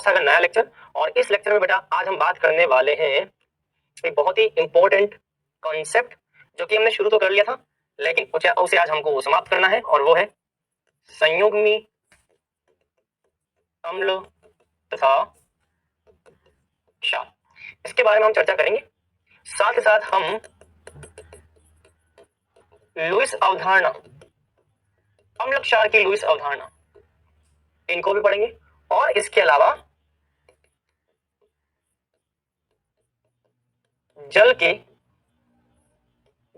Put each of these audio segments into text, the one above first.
था नया लेक्चर, और इस लेक्चर में बेटा आज हम बात करने वाले हैं एक बहुत ही इंपॉर्टेंट कॉन्सेप्ट जो कि हमने शुरू तो कर लिया था, लेकिन उसे आज हमको समाप्त करना है, और वो है संयुग्मी अम्ल तथा क्षार। इसके बारे में हम चर्चा करेंगे। साथ ही साथ हम लुईस अवधारणा, अम्ल क्षार की लुईस अवधारणा, इनको भी पढ़ेंगे, और इसके अलावा जल के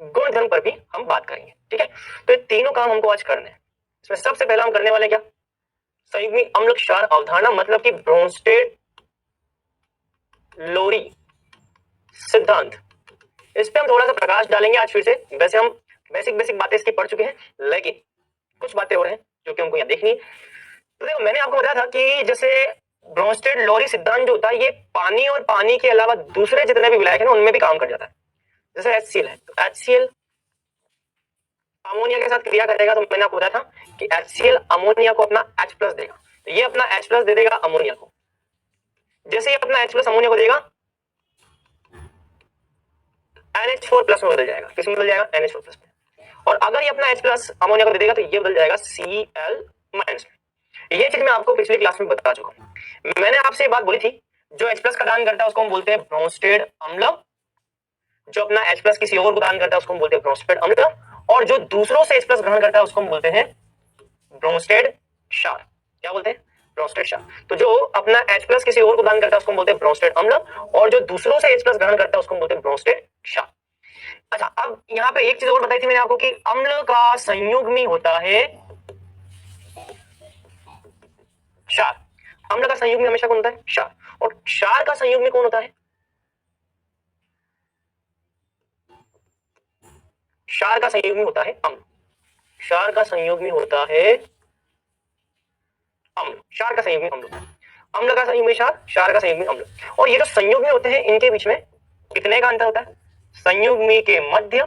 गुणधर्म पर भी हम बात करेंगे। ठीक है, तो ये तीनों काम हमको आज करने हैं। इसमें सबसे पहला हम करने वाले क्या, संयुग्मी अम्ल क्षार अवधारणा, मतलब कि ब्रोंस्टेड लोरी सिद्धांत। इस पे हम थोड़ा सा प्रकाश डालेंगे आज फिर से। वैसे हम बेसिक बातें इसकी पढ़ चुके हैं, लेकिन कुछ बातें हो रही हैं जो कि हमको यहाँ देखनी है। तो देखो, मैंने आपको बताया था कि जैसे ब्रोंस्टेड लोरी सिद्धांत जो होता है, ये पानी और पानी के अलावा दूसरे जितने भी विलायक है ना, उनमें भी काम कर जाता है। जैसे HCl है, तो HCl अमोनिया के साथ क्रिया करेगा, तो मैंने आपको बताया था कि HCl अमोनिया को अपना H+ देगा, तो ये अपना H+ दे देगा अमोनिया को। जैसे ही अपना H+ अमोनिया को देगा, NH4+ में बदल जाएगा। किस में बदल जाएगा? NH4+ में। और अगर ये अपना H+ अमोनिया को दे देगा, तो ये बदल जाएगा Cl-। ये चीज मैं आपको पिछली क्लास में बता चुका हूं। मैंने आपसे बात बोली थी, जो H+ का दान करता है उसको हम बोलते हैं ब्रोंस्टेड अम्ल, जो अपना H+ किसी और को दान करता है उसको हम बोलते हैं ब्रोंस्टेड अम्ल, और जो दूसरों से H+ ग्रहण करता है उसको हम बोलते हैं ब्रोंस्टेड क्षार। क्या बोलते हैं? ब्रोंस्टेड क्षार। तो जो अपना H+ किसी और को दान करता है उसको हम बोलते हैं ब्रोंस्टेड अम्ल, और जो दूसरों से H+ ग्रहण करता है उसको हम बोलते हैं ब्रोंस्टेड क्षार। अच्छा, अब यहाँ पे एक चीज और बताई थी मैंने आपको कि अम्ल का संयुग्मी होता है क्षार। अम्ल का संयुग्मी हमेशा कौन होता है? क्षार। और क्षार का संयुग्मी कौन होता है? क्षार का संयुग्मी होता है अम्ल। क्षार का संयुग्मी होता है अम्ल। क्षार का संयुग्मी अम्ल। अम्ल का संयुग्मी क्षार, क्षार का संयुग्मी अम्ल। और ये जो संयुग्मी होते हैं, इनके बीच में कितने का अंतर होता है? संयुग्मी के मध्य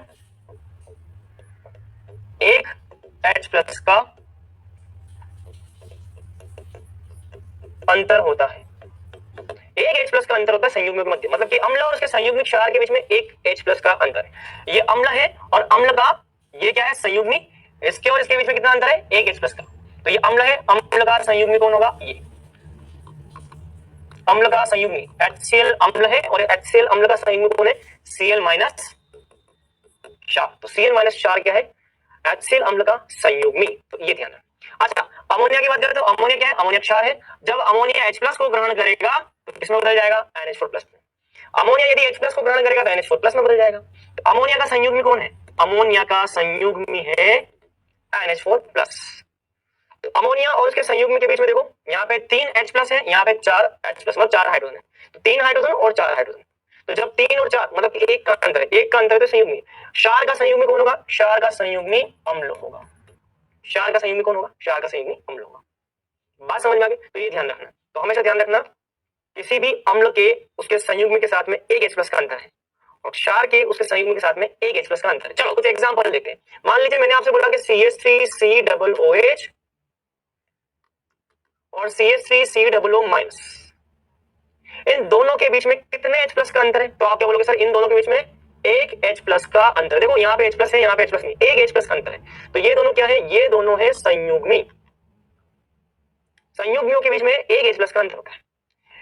एक H+ का अंतर होता है। एक H+ का अंतर होता है संयुग्मी के मध्य, मतलब कि अम्ल और उसके संयुग्मी क्षार के बीच में एक H+ का अंतर है। ये अम्ल है, और अम्ल का ये क्या है? संयुग्मी। इसके और इसके बीच में कितना अंतर है? एक H+ का। तो ये अम्ल है, अम्ल का संयुग्मी कौन होगा? ये अम्ल का संयुग्मी HCl अम्ल है, और HCl अम्ल का संयुग्मी कौन है? Cl- क्षार। तो Cl- क्षार क्या है? HCl अम्ल का संयुग्मी। तो ये ध्यान रखना। अच्छा, अमोनिया की बात करें तो अमोनिया क्या है? अमोनिया क्षार है। जब अमोनिया H+ को ग्रहण करेगा तो किसमें बदल जाएगा? NH4+ में। अमोनिया यदि H+ को ग्रहण करेगा तो NH4+ में बदल जाएगा। तो अमोनिया का संयुग्मी कौन है? अमोनिया का संयुग्मी है NH4+। तो अमोनिया और उसके संयुग्मी के बीच में देखो, यहाँ पे 3 H+ है, यहाँ पे 4 H+, मतलब 4 हाइड्रोजन है। तो 3 हाइड्रोजन और 4 हाइड्रोजन। तो जब 3 और 4 मतलब कि एक का अंतर है, एक का अंतर है, तो संयुग्मी। क्षार का संयुग्मी कौन होगा? क्षार का संयुग्मी अम्ल होगा। क्षार का संयुग्मी कौन होगा? क्षार का संयुग्मी अम्ल होगा। बात समझ में आ गई? तो ये ध्यान रखना। तो हमेशा ध्यान रखना, किसी भी अम्ल के उसके संयुग्मी के साथ में एक H+ का अंतर है, और क्षार के उसके संयुग्मी के साथ में एक H+ का अंतर है। चलो कुछ एग्जांपल देखते हैं। मान लीजिए मैंने आपसे बोला कि CH3COOH और CH3COO-, इन दोनों के बीच में कितने H+ का अंतर है? तो आप क्या बोलोगे? सर इन दोनों के बीच में एक H+ का अंतर। देखो यहाँ पे H+ है, यहाँ पे H+ नहीं, एक H+ का अंतर है। तो ये दोनों क्या है? ये दोनों है संयुग्मी। संयुग्मियों के बीच में एक H+ का अंतर होता है।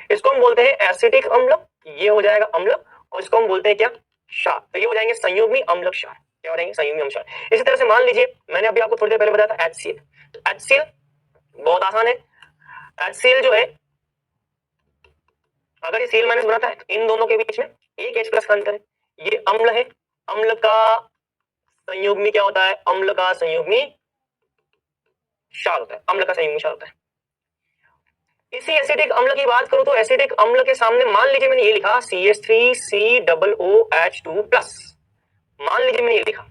इसको हम बोलते हैं एसिटिक अम्ल, ये हो जाएगा अम्ल, और इसको हम बोलते हैं क्या? क्षार। तो ये हो जाएंगे संयुग्मी अम्ल क्षार। क्या हो जाएंगे? संयुग्मी अम्ल क्षार। इसी तरह से मान लीजिए मैंने अभी आपको थोड़ी देर पहले बताया था HCl। तो HCl बहुत आसान है। HCl जो है, अगर ये Cl- बनाता है तो इन दोनों के बीच में एक H+ का अंतर है। ये अम्ल है, अम्ल का संयुग्मी क्या होता है? अम्ल का संयुग्मी क्षार होता है। अम्ल का संयुग्मी क्षार होता है। इसी एसिटिक अम्ल की बात करूं तो एसिटिक अम्ल के सामने मान लीजिए मैंने ये लिखा CH3COOH2+। मान लीजिए मैंने ये लिखा,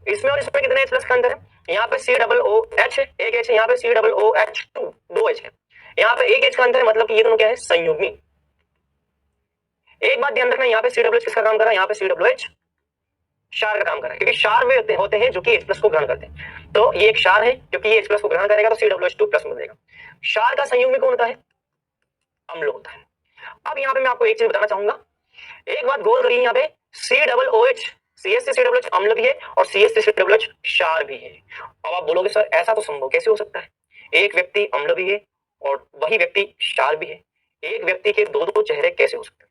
इसमें और इसमें कितने H+ का अंतर है? यहाँ पे COOH है, एक H है, यहाँ पे COOH2 दो H है, यहाँ पे एक H का अंतर है, मतलब कि ये दोनों क्या है? संयुग्मी। एक बात ध्यान रखना, यहाँ पे COOH किसका काम कर रहा है? यहाँ पे COOH क्षार का काम कर रहा है, क्योंकि क्षार वे होते हैं जो कि H+ को ग्रहण करते हैं। तो ये एक क्षार है, क्योंकि ये H+ को ग्रहण करेगा तो COOH2+ में बदलेगा। क्षार का संयुग्मी कौन होता है? अम्ल होता है। अब यहाँ पे मैं आपको एक चीज बताना चाहूंगा, एक बात गौर करिए, यहाँ पे COOH CH3COOH अम्ल भी है और CH3COOH क्षार भी है। अब आप बोलोगे सर ऐसा तो संभव कैसे हो सकता है, एक व्यक्ति अम्ल भी है और वही व्यक्ति क्षार भी है, एक व्यक्ति के दो दो चेहरे कैसे हो सकते हैं?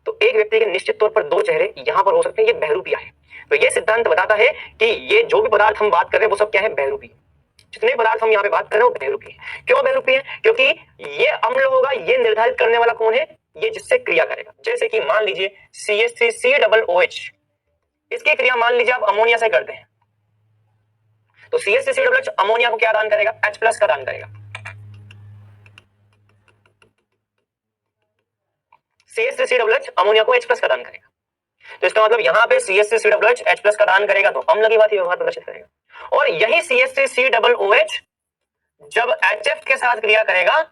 तो एक व्यक्ति के निश्चित तौर पर दो चेहरे यहाँ पर हो सकते हैं, ये बहरूपिया है। तो ये सिद्धांत बताता है कि ये जो भी पदार्थ हम बात कर रहे हैं वो सब क्या है, बहरूपी। जितने पदार्थ हम यहाँ पे बात कर रहे हैं वो बहरूपी है। क्यों बहरूपी है? क्योंकि ये अम्ल होगा, ये निर्धारित करने वाला कौन है, ये जिससे क्रिया करेगा। जैसे कि मान लीजिए CH3COOH, इसकी क्रिया मान लीजिए आप अमोनिया से करते हैं, तो CH3COOH अमोनिया को क्या दान करेगा, H+ का दान करेगा। CH3COOH अमोनिया को H+ का दान करेगा। तो इसका मतलब यहाँ पे CH3COOH H+ का दान करेगा तो अम्ल की बात व्यवहार प्रदर्शित करेगा। और यही CH3COOH जब HF के साथ क्रिया करेगा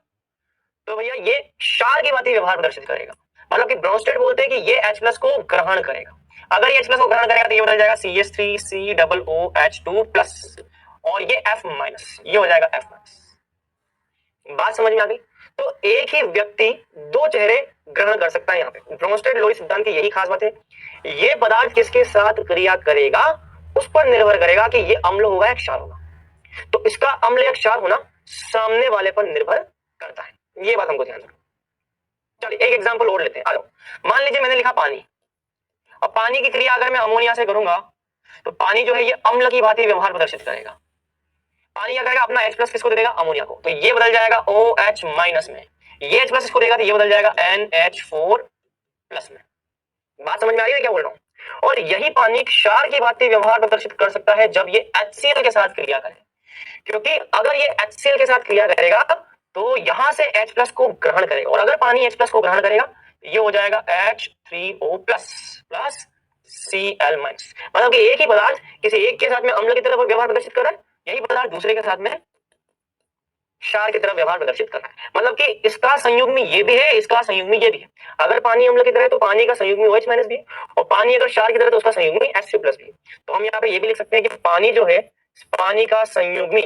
तो भैया ये क्षार की बात व्यवहार प्रदर्शित करेगा। मतलब कि ब्रोंस्टेड बोलते हैं कि ये H+ को ग्रहण करेगा। अगर ये H+ को ग्रहण करेगा तो ये बदल जाएगा CH3COOH2+, और ये F-, ये हो जाएगा F-। बात समझ में आ गई? तो एक ही व्यक्ति दो चेहरे ग्रहण कर सकता है। यहाँ पे ब्रोंस्टेड लोई सिद्धांत की यही खास बात है, ये पदार्थ किसके साथ क्रिया करेगा उस पर निर्भर करेगा कि ये अम्ल होगा या क्षार होगा। तो इसका अम्ल या क्षार होना सामने वाले पर निर्भर करता है, ये बात हमको ध्यान रखना। चलिए एक एग्जांपल और लेते हैं, आ जाओ। मान लीजिए मैंने लिखा पानी, अब पानी की क्रिया अगर मैं अमोनिया से करूंगा तो पानी जो है ये अम्ल की भांति व्यवहार प्रदर्शित करेगा। पानी क्या करेगा, अपना H+ किसको दे देगा, अमोनिया को, तो ये बदल जाएगा OH- में, ये H+ इसको देगा तो ये बदल जाएगा NH4+ में। बात समझ में आ रही है क्या बोल रहा हूं? और यही पानी क्षार की भांति व्यवहार प्रदर्शित कर सकता है जब ये HCl के साथ क्रिया करे, क्योंकि अगर ये HCl के साथ क्रिया करेगा तो यहां से H+ को ग्रहण करेगा, और अगर पानी H+ को ग्रहण करेगा ये हो जाएगा H3O+ प्लस Cl-। मतलब कि एक ही पदार्थ किसी एक के साथ में अम्ल की तरफ व्यवहार प्रदर्शित कर रहा है, यही पदार्थ दूसरे के साथ में क्षार की तरफ व्यवहार प्रदर्शित कर रहा है। मतलब कि इसका संयुग्मी ये भी है, इसका संयुग्मी ये भी है। अगर पानी अम्ल की तरह है तो पानी का संयुग्मी OH- भी है, और पानी अगर क्षार की तरह है तो उसका संयुग्मी H2+ भी है। तो हम यहाँ पे ये भी लिख सकते हैं कि पानी जो है, पानी का संयुग्मी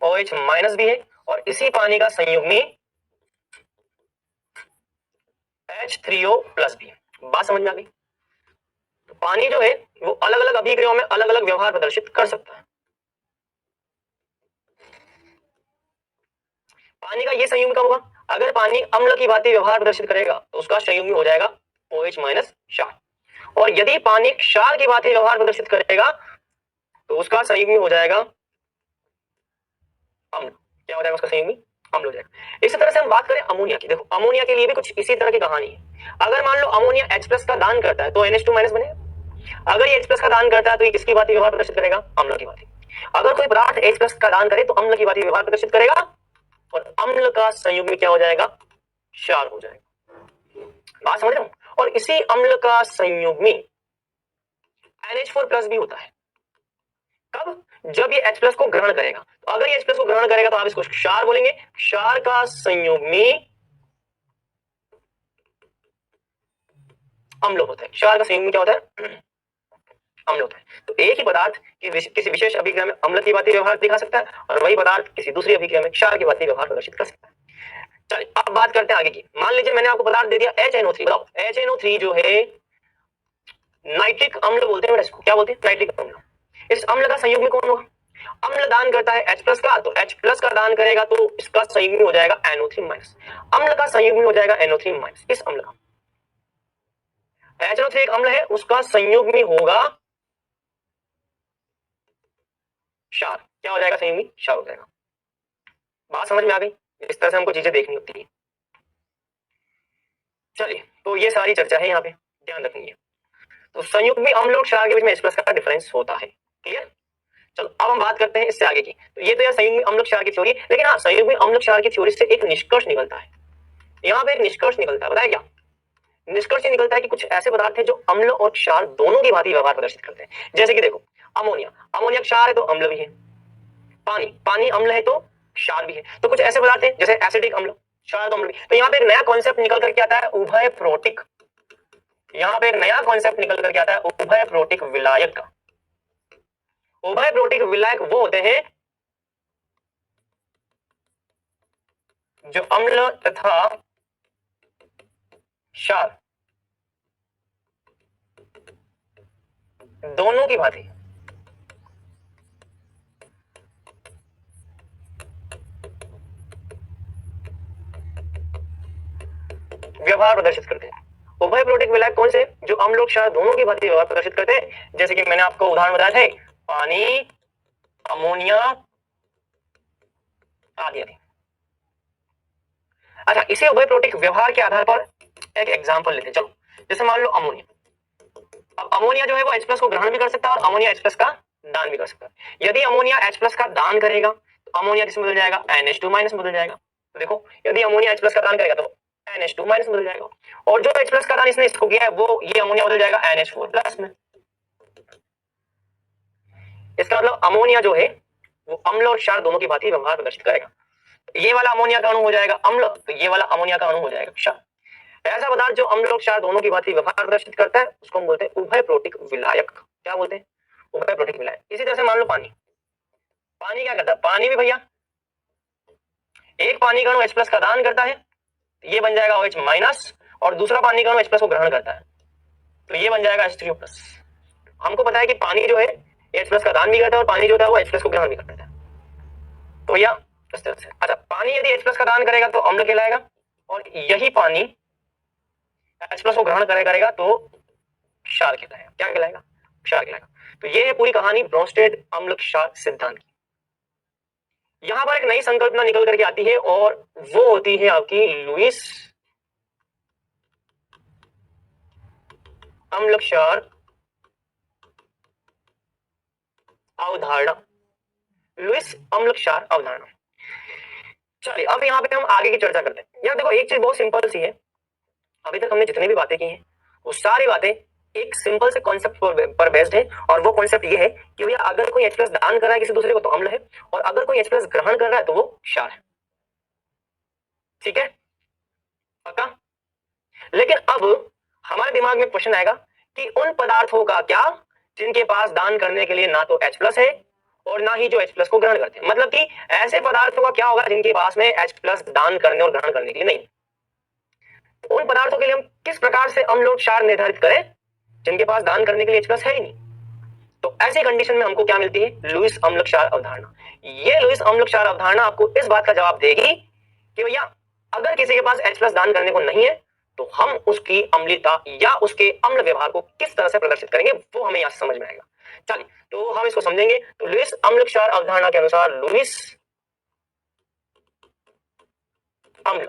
OH- भी है और इसी पानी का संयुग्मी H3O+ भी है। बात समझ में आ गई? तो पानी जो है वो अलग अलग अभिक्रियाओं में अलग अलग व्यवहार प्रदर्शित कर सकता है। पानी का ये संयुग्म कब होगा, अगर पानी अम्ल की भांति व्यवहार प्रदर्शित करेगा तो उसका संयुग्म हो जाएगा OH- क्षार, और यदि पानी क्षार की भांति व्यवहार प्रदर्शित करेगा तो उसका संयुग्म हो जाएगा अम्ल। क्या हो जाएगा उसका संयुग्मी, अम्ल हो जाएगा। इसी तरह से हम बात करें अमोनिया की, देखो अमोनिया के लिए भी कुछ इसी तरह की कहानी है। अगर मान लो अमोनिया H+ का दान करता है तो NH2- बनेगा। अगर ये H+ का दान करता है तो ये किसकी भांति व्यवहार प्रदर्शित करेगा, अम्ल की भांति। अगर कोई पदार्थ H+ का दान करे तो अम्ल की भांति व्यवहार प्रदर्शित करेगा, और अम्ल का संयुग्म क्या हो जाएगा, क्षार हो जाएगा। बात समझ रहे हो? और इसी अम्ल का संयुग्मी NH4+ भी होता है। कब, जब ये H+ को ग्रहण करेगा। तो अगर ये H+ को ग्रहण करेगा तो आप इसको क्षार बोलेंगे। क्षार का संयुग्मी अम्ल होता है, क्षार का संयुग्मी क्या होता है, अम्ल होता है। तो एक ही पदार्थ किसी विशेष अभिक्रिया में अम्ल की भांति व्यवहार दिखा सकता है, और वही पदार्थ किसी दूसरी अभिक्रिया में क्षार की भांति व्यवहार प्रदर्शित कर सकता है। चलिए अब बात करते हैं आगे की। मान लीजिए मैंने आपको पदार्थ दे दिया HNO3, बताओ HNO3 जो है नाइट्रिक अम्ल बोलते हैं, इसको क्या बोलते हैं, नाइट्रिक अम्ल। इस अम्ल का संयुग्मी कौन होगा, अम्ल दान करता है H+ का, तो H+ का दान करेगा तो इसका संयुग्मी हो जाएगा NO3-। अम्ल का संयुग्मी हो जाएगा NO3-। इस अम्ल का, HNO3 एक अम्ल है, उसका संयुग्मी होगा क्षार। क्या हो जाएगा, संयुग्मी क्षार हो जाएगा। बात समझ में आ गई? इस तरह से हमको चीजें देखनी होती है। चलिए तो ये सारी चर्चा है यहाँ पे, ध्यान रखेंगे। तो संयुग्मी अम्ल और क्षार के बीच में H+ का डिफरेंस होता है। क्लियर? चलो अब हम बात करते हैं इससे आगे की। तो ये तो यार संयुग्मी अम्ल क्षार की थ्योरी, लेकिन हाँ संयुग्मी अम्ल क्षार की थ्योरी से एक निष्कर्ष निकलता है। यहाँ पे एक निष्कर्ष निकलता है, बताया क्या निष्कर्ष निकलता है कि कुछ ऐसे पदार्थ हैं जो अम्ल और क्षार दोनों की भांति व्यवहार प्रदर्शित करते हैं। जैसे कि देखो अमोनिया, अमोनिया क्षार है तो अम्ल भी है, पानी, पानी अम्ल है तो क्षार भी है। तो कुछ ऐसे पदार्थ हैं जैसे एसिडिक अम्ल, क्षार तो अम्ल भी। तो यहाँ पे एक नया कॉन्सेप्ट निकल करके आता है उभय प्रोटिक, यहाँ पे एक नया कॉन्सेप्ट निकल करके आता है उभय प्रोटिक विलायक का। उभय प्रोटिक विलायक वो होते हैं जो अम्ल तथा क्षार दोनों की भांति व्यवहार प्रदर्शित करते हैं। उभय प्रोटिक विलायक कौन से? जो अम्ल और क्षार दोनों की भांति व्यवहार प्रदर्शित करते हैं। जैसे कि मैंने आपको उदाहरण बताया थे, पानी, अमोनिया आदि आदि। अच्छा, इसी उभय प्रोटिक व्यवहार के आधार पर एक एग्जांपल लेते हैं। चलो, जैसे मान लो अमोनिया। अब अमोनिया जो है वो H+ को ग्रहण भी कर सकता है और अमोनिया H+ का दान भी कर सकता है। यदि अमोनिया H+ का दान करेगा तो अमोनिया किसमें बदल जाएगा? NH2- बदल जाएगा। तो देखो, यदि अमोनिया H+ का दान करेगा तो NH2- बदल जाएगा, और जो H+ का दान इसने इसको किया है वो ये अमोनिया बदल जाएगा NH4+ में। इसका मतलब अमोनिया जो है वो अम्ल और क्षार दोनों की भांति व्यवहार प्रदर्शित करेगा। ये वाला अमोनिया का अणु हो जाएगा अम्ल, तो ये वाला अमोनिया का अणु हो जाएगा क्षार। ऐसा पदार्थ जो अम्ल और क्षार दोनों की भांति व्यवहार प्रदर्शित करता है उसको हम बोलते हैं उभय प्रोटिक विलायक। क्या बोलते हैं? उभय प्रोटिक विलायक। इसी तरह से मान लो पानी। पानी क्या करता है? पानी भी भैया एक पानी का अणु H+ का दान करता है, ये बन जाएगा OH-, और दूसरा पानी का अणु H+ को ग्रहण करता है तो ये बन जाएगा H3O+। हमको पता है कि पानी जो है H+ का दान भी करता है और पानी जो होता है वो H+ को ग्रहण भी करता है। तो भैया इस तरह से। अच्छा, पानी यदि H+ का दान करेगा तो अम्ल कहलाएगा, और यही पानी H+ को ग्रहण करेगा तो क्षार कहलाएगा। क्या कहलाएगा? क्षार कहलाएगा। तो ये है पूरी कहानी ब्रोंस्टेड अम्ल क्षार सिद्धांत की। यहां पर एक नई संकल्पना निकल करके आती है और वो होती है आपकी लुईस अम्ल क्षार अवधारणा। लुईस अम्ल क्षार अवधारणा। चलिए, अब यहाँ पे हम आगे की चर्चा करते हैं। यार देखो, एक चीज बहुत सिंपल सी है। अभी तक हमने जितनी भी बातें की हैं वो सारी बातें एक सिंपल से कॉन्सेप्ट पर बेस्ड है, और वो कॉन्सेप्ट ये है कि भैया अगर कोई H+ दान कर रहा है किसी दूसरे को तो अम्ल है, और अगर कोई H+ ग्रहण कर रहा है तो वो क्षार है। ठीक है, पक्का? लेकिन अब हमारे दिमाग में क्वेश्चन आएगा कि उन पदार्थों का क्या जिनके पास दान करने के लिए ना तो H+ है और ना ही जो H+ को ग्रहण करते हैं। मतलब कि ऐसे पदार्थों का क्या होगा जिनके पास में H+ दान करने और ग्रहण करने के लिए नहीं। उन पदार्थों के लिए हम किस प्रकार से अम्ल और क्षार निर्धारित करें जिनके पास दान करने के लिए H+ है ही नहीं। तो ऐसी कंडीशन में हमको क्या मिलती है? लुईस अम्ल क्षार अवधारणा। ये लुईस अम्ल क्षार अवधारणा आपको इस बात का जवाब देगी कि भैया अगर किसी के पास H+ दान करने को नहीं है तो हम उसकी अम्लता या उसके अम्ल व्यवहार को किस तरह से प्रदर्शित करेंगे वो हमें यहां समझ में आएगा। चलिए, तो हम इसको समझेंगे। तो लुईस अम्ल क्षार अवधारणा के अनुसार लुईस अम्ल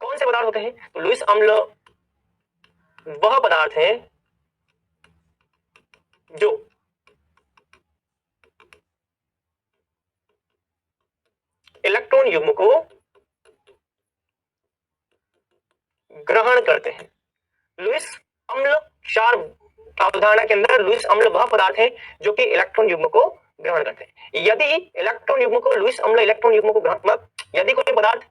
कौन से पदार्थ होते हैं? तो लुईस अम्ल वह पदार्थ है जो इलेक्ट्रॉन युग्म को ग्रहण करते हैं। लुईस अम्ल क्षार अवधारणा के अंदर लुईस अम्ल वह पदार्थ है जो कि इलेक्ट्रॉन युग्म को ग्रहण करते हैं। यदि इलेक्ट्रॉन युग्म को लुईस अम्ल इलेक्ट्रॉन युग्म को ग्रहण, यदि कोई पदार्थ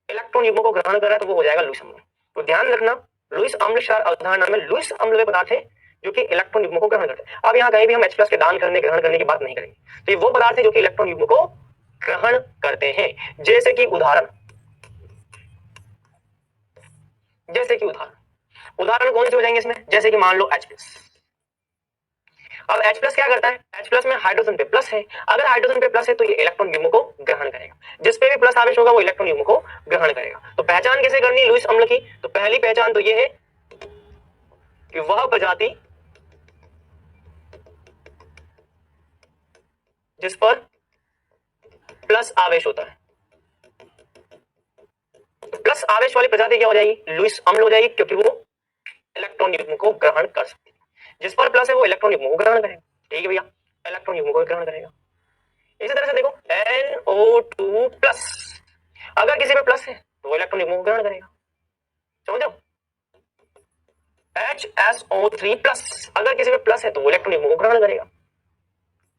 इलेक्ट्रॉन युग्म को ग्रहण कर रहा है तो वो हो जाएगा लुईस अम्ल। तो ध्यान रखना, लुईस अम्ल क्षार अवधारणा में लुईस अम्ल वे पदार्थ है जो कि इलेक्ट्रॉन युग्म को ग्रहण करते हैं। अब यहाँ कहीं भी हम H+ के दान करने ग्रहण करने की बात नहीं करेंगे। तो ये वो पदार्थ है जो कि इलेक्ट्रॉन युग्म को ग्रहण करते हैं। जैसे कि उदाहरण उदाहरण कौन से हो जाएंगे इसमें? जैसे कि मान लो H+। अब H+ क्या करता है? H+ में हाइड्रोजन पे प्लस है। अगर हाइड्रोजन पे प्लस है तो ये इलेक्ट्रॉन युग्म को ग्रहण करेगा। जिस पे भी प्लस आवेश होगा वो इलेक्ट्रॉन युग्म को ग्रहण करेगा। तो पहचान कैसे करनी है लुईस अम्ल की? तो पहली पहचान तो ये है कि वह प्रजाति जिस पर प्लस आवेश होता है, तो प्लस आवेश वाली प्रजाति क्या हो जाएगी? लुईस अम्ल हो जाएगी, क्योंकि वो इलेक्ट्रॉन युग्म को ग्रहण कर सकती है। जिस पर प्लस है वो इलेक्ट्रॉन युग्म को ग्रहण करेगा। ठीक है भैया, इलेक्ट्रॉन युग्म को ग्रहण करेगा। इसी तरह से देखो NO2+, अगर किसी पे प्लस है तो वो इलेक्ट्रॉन युग्म को ग्रहण करेगा। समझो? HSO3+, अगर किसी पे प्लस है तो वो इलेक्ट्रॉन युग्म को ग्रहण करेगा।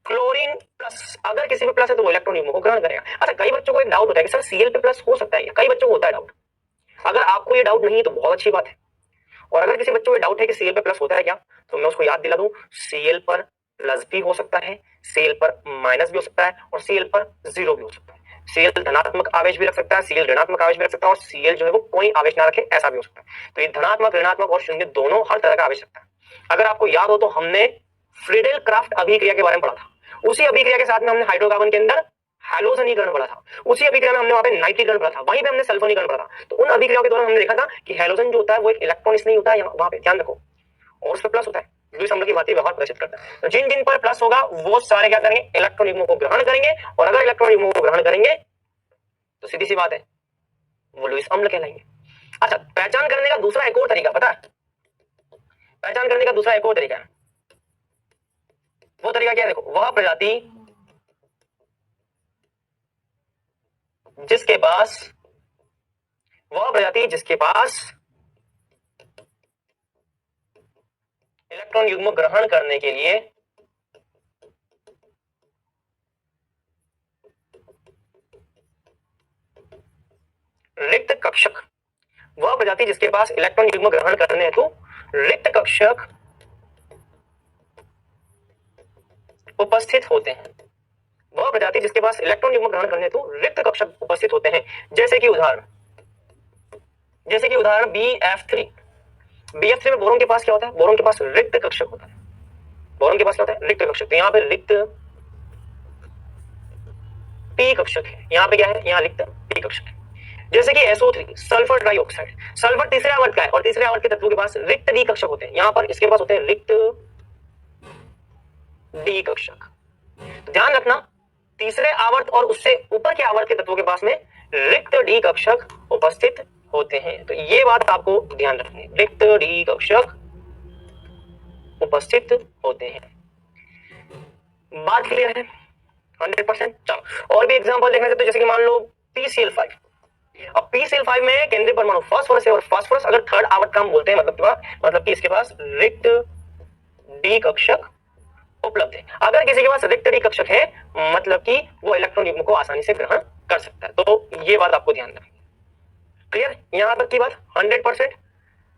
क्लोरीन प्लस, अगर किसी पे प्लस है तो वो इलेक्ट्रॉन युग्म को ग्रहण करेगा। अच्छा, कई बच्चों को एक डाउट होता है कि सर Cl पे प्लस हो सकता है? कई बच्चों को होता है डाउट। अगर आपको ये डाउट नहीं है तो बहुत अच्छी बात है, और अगर किसी बच्चों को डाउट है कि Cl पे प्लस होता है क्या, तो मैं उसको याद दिला दूं, Cl पर प्लस भी हो सकता है, Cl पर माइनस भी हो सकता है, और Cl पर जीरो भी हो सकता है। Cl धनात्मक आवेश भी रख सकता है, Cl ऋणात्मक आवेश भी रख सकता है, और Cl जो है वो कोई आवेश ना रखे ऐसा भी हो सकता है। तो ये धनात्मक, ऋणात्मक और शून्य दोनों हर तरह का आवेश रखता है। अगर आपको याद हो तो हमने फ्रीडेल क्राफ्ट अभिक्रिया के बारे में पढ़ा था। उसी अभिक्रिया के साथ में हमने हाइड्रोकार्बन के अंदर हैलोजनीकरण पढ़ा था, उसी अभिक्रिया में हमने वहां पे नाइट्रीकरण पढ़ा था, वहीं पे हमने सल्फोनीकरण पढ़ा था। तो उन अभिक्रियाओं के दौरान हमने देखा था कि हैलोजन जो होता है वो एक इलेक्ट्रॉन नहीं होता है, वहां पे ध्यान रखो, और उस पर प्लस होता है, लुईस अम्ल की भांति व्यवहार प्रदर्शित करता है। तो जिन जिन पर प्लस होगा वो सारे क्या करेंगे, इलेक्ट्रॉन युग्मों को ग्रहण करेंगे, और अगर इलेक्ट्रॉन युग्मों को ग्रहण करेंगे तो सीधी सी बात है वो लुईस अम्ल कहलाएंगे। अच्छा, पहचान करने का दूसरा एक और तरीका पता है, पहचान करने का दूसरा एक और तरीका है, वो तरीका क्या है, देखो, वह प्रजाति जिसके पास इलेक्ट्रॉन युग्म ग्रहण करने के लिए रिक्त कक्षक, वह प्रजाति जिसके पास इलेक्ट्रॉन युग्म ग्रहण करने हेतु रिक्त कक्षक उपस्थित होते हैं, वह प्रजाति जिसके पास इलेक्ट्रॉन युग्म ग्रहण करने हेतु रिक्त कक्षक उपस्थित होते हैं। जैसे कि उदाहरण BF3 में बोरोन के पास क्या होता है, बोरोन के पास रिक्त कक्षक होता है, बोरोन के पास क्या होता है, रिक्त कक्षक। तो यहाँ पे रिक्त पी कक्षक है, यहाँ पे क्या है, यहाँ रिक्त पी कक्षक है। जैसे कि SO3 सल्फर डाइऑक्साइड, सल्फर तीसरे आवर्त का है और तीसरे आवर्त के तत्वों के पास रिक्त डी कक्षक होते हैं, यहाँ पर इसके पास होते हैं रिक्त डी कक्षक। तो ध्यान रखना, तीसरे आवर्त और उससे ऊपर के आवर्त के तत्वों के पास में रिक्त डी कक्षक उपस्थित होते हैं। तो ये बात आपको ध्यान रखनी है, रिक्त डी कक्षक उपस्थित होते हैं। बात क्लियर है 100%। चलो और भी एग्जांपल देखने तो जैसे कि मान लो PCl5। अब PCl5 में केंद्रीय परमाणु फास्फोरस है, और फास्फोरस अगर थर्ड आवर्त का हम बोलते हैं मतलब कि इसके पास रिक्त डी कक्षक उपलब्ध है। अगर किसी के पास रिक्त डी कक्षक है मतलब कि वो इलेक्ट्रॉन युग्म को आसानी से ग्रहण कर सकता है। तो ये बात आपको ध्यान रखनी। क्लियर, यहां तक की बात 100%।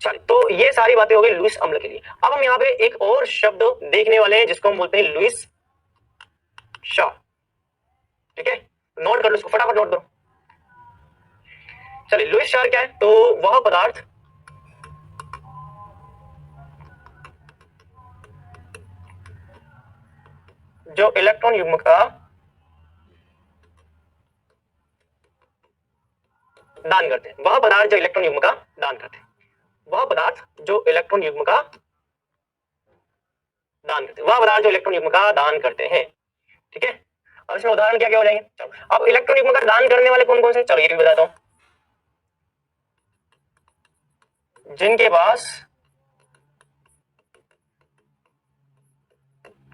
चलिए, तो ये सारी बातें हो गई लुईस अम्ल के लिए। अब हम यहाँ पे एक और शब्द देखने वाले हैं जिसको हम बोलते हैं लुईस क्षार। ठीक है, नोट कर लो इसको, फटाफट नोट करो। चलिए, लुईस क्षार क्या है, तो वह पदार्थ जो इलेक्ट्रॉन युग्म का दान करते हैं, वह पदार्थ जो इलेक्ट्रॉन युग्म का दान करते हैं, वह पदार्थ जो इलेक्ट्रॉन युग्म का दान करते हैं, वह पदार्थ जो इलेक्ट्रॉन युग्म का दान करते हैं। ठीक है, अब इसमें उदाहरण क्या क्या हो जाएंगे। चलो, अब इलेक्ट्रॉन युग्म का दान करने वाले कौन कौन से, चलो ये भी बताता हूं। जिनके पास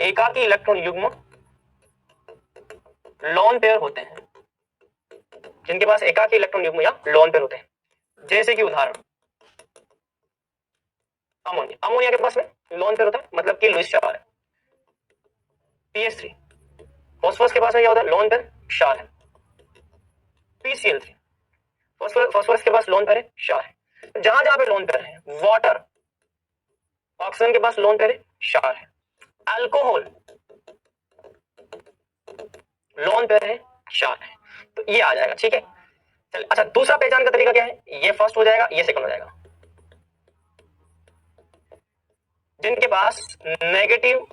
एकाकी इलेक्ट्रॉन युग्म लोन पेयर होते हैं, जिनके पास एकाकी इलेक्ट्रॉन युग्म या लोन पेयर होते हैं। जैसे कि उदाहरण अमोनिया, अमोनिया के पास में लोन पेयर होता है मतलब कि लुईस क्षार है। PH3 फॉस्फोरस के पास में क्या होता है, लोन पेयर क्षार है। PCl3 फॉस्फोरस के पास लोन पेयर है, क्षार है। जहां जहां पे लोन पेयर है, वाटर ऑक्सीजन के पास लोन पेयर है, क्षार है। अल्कोहल लोन पेयर है, क्षार है। तो ये आ जाएगा। ठीक है, चलिए, अच्छा दूसरा पहचान का तरीका क्या है, ये फर्स्ट हो जाएगा, ये सेकंड हो जाएगा। जिनके पास नेगेटिव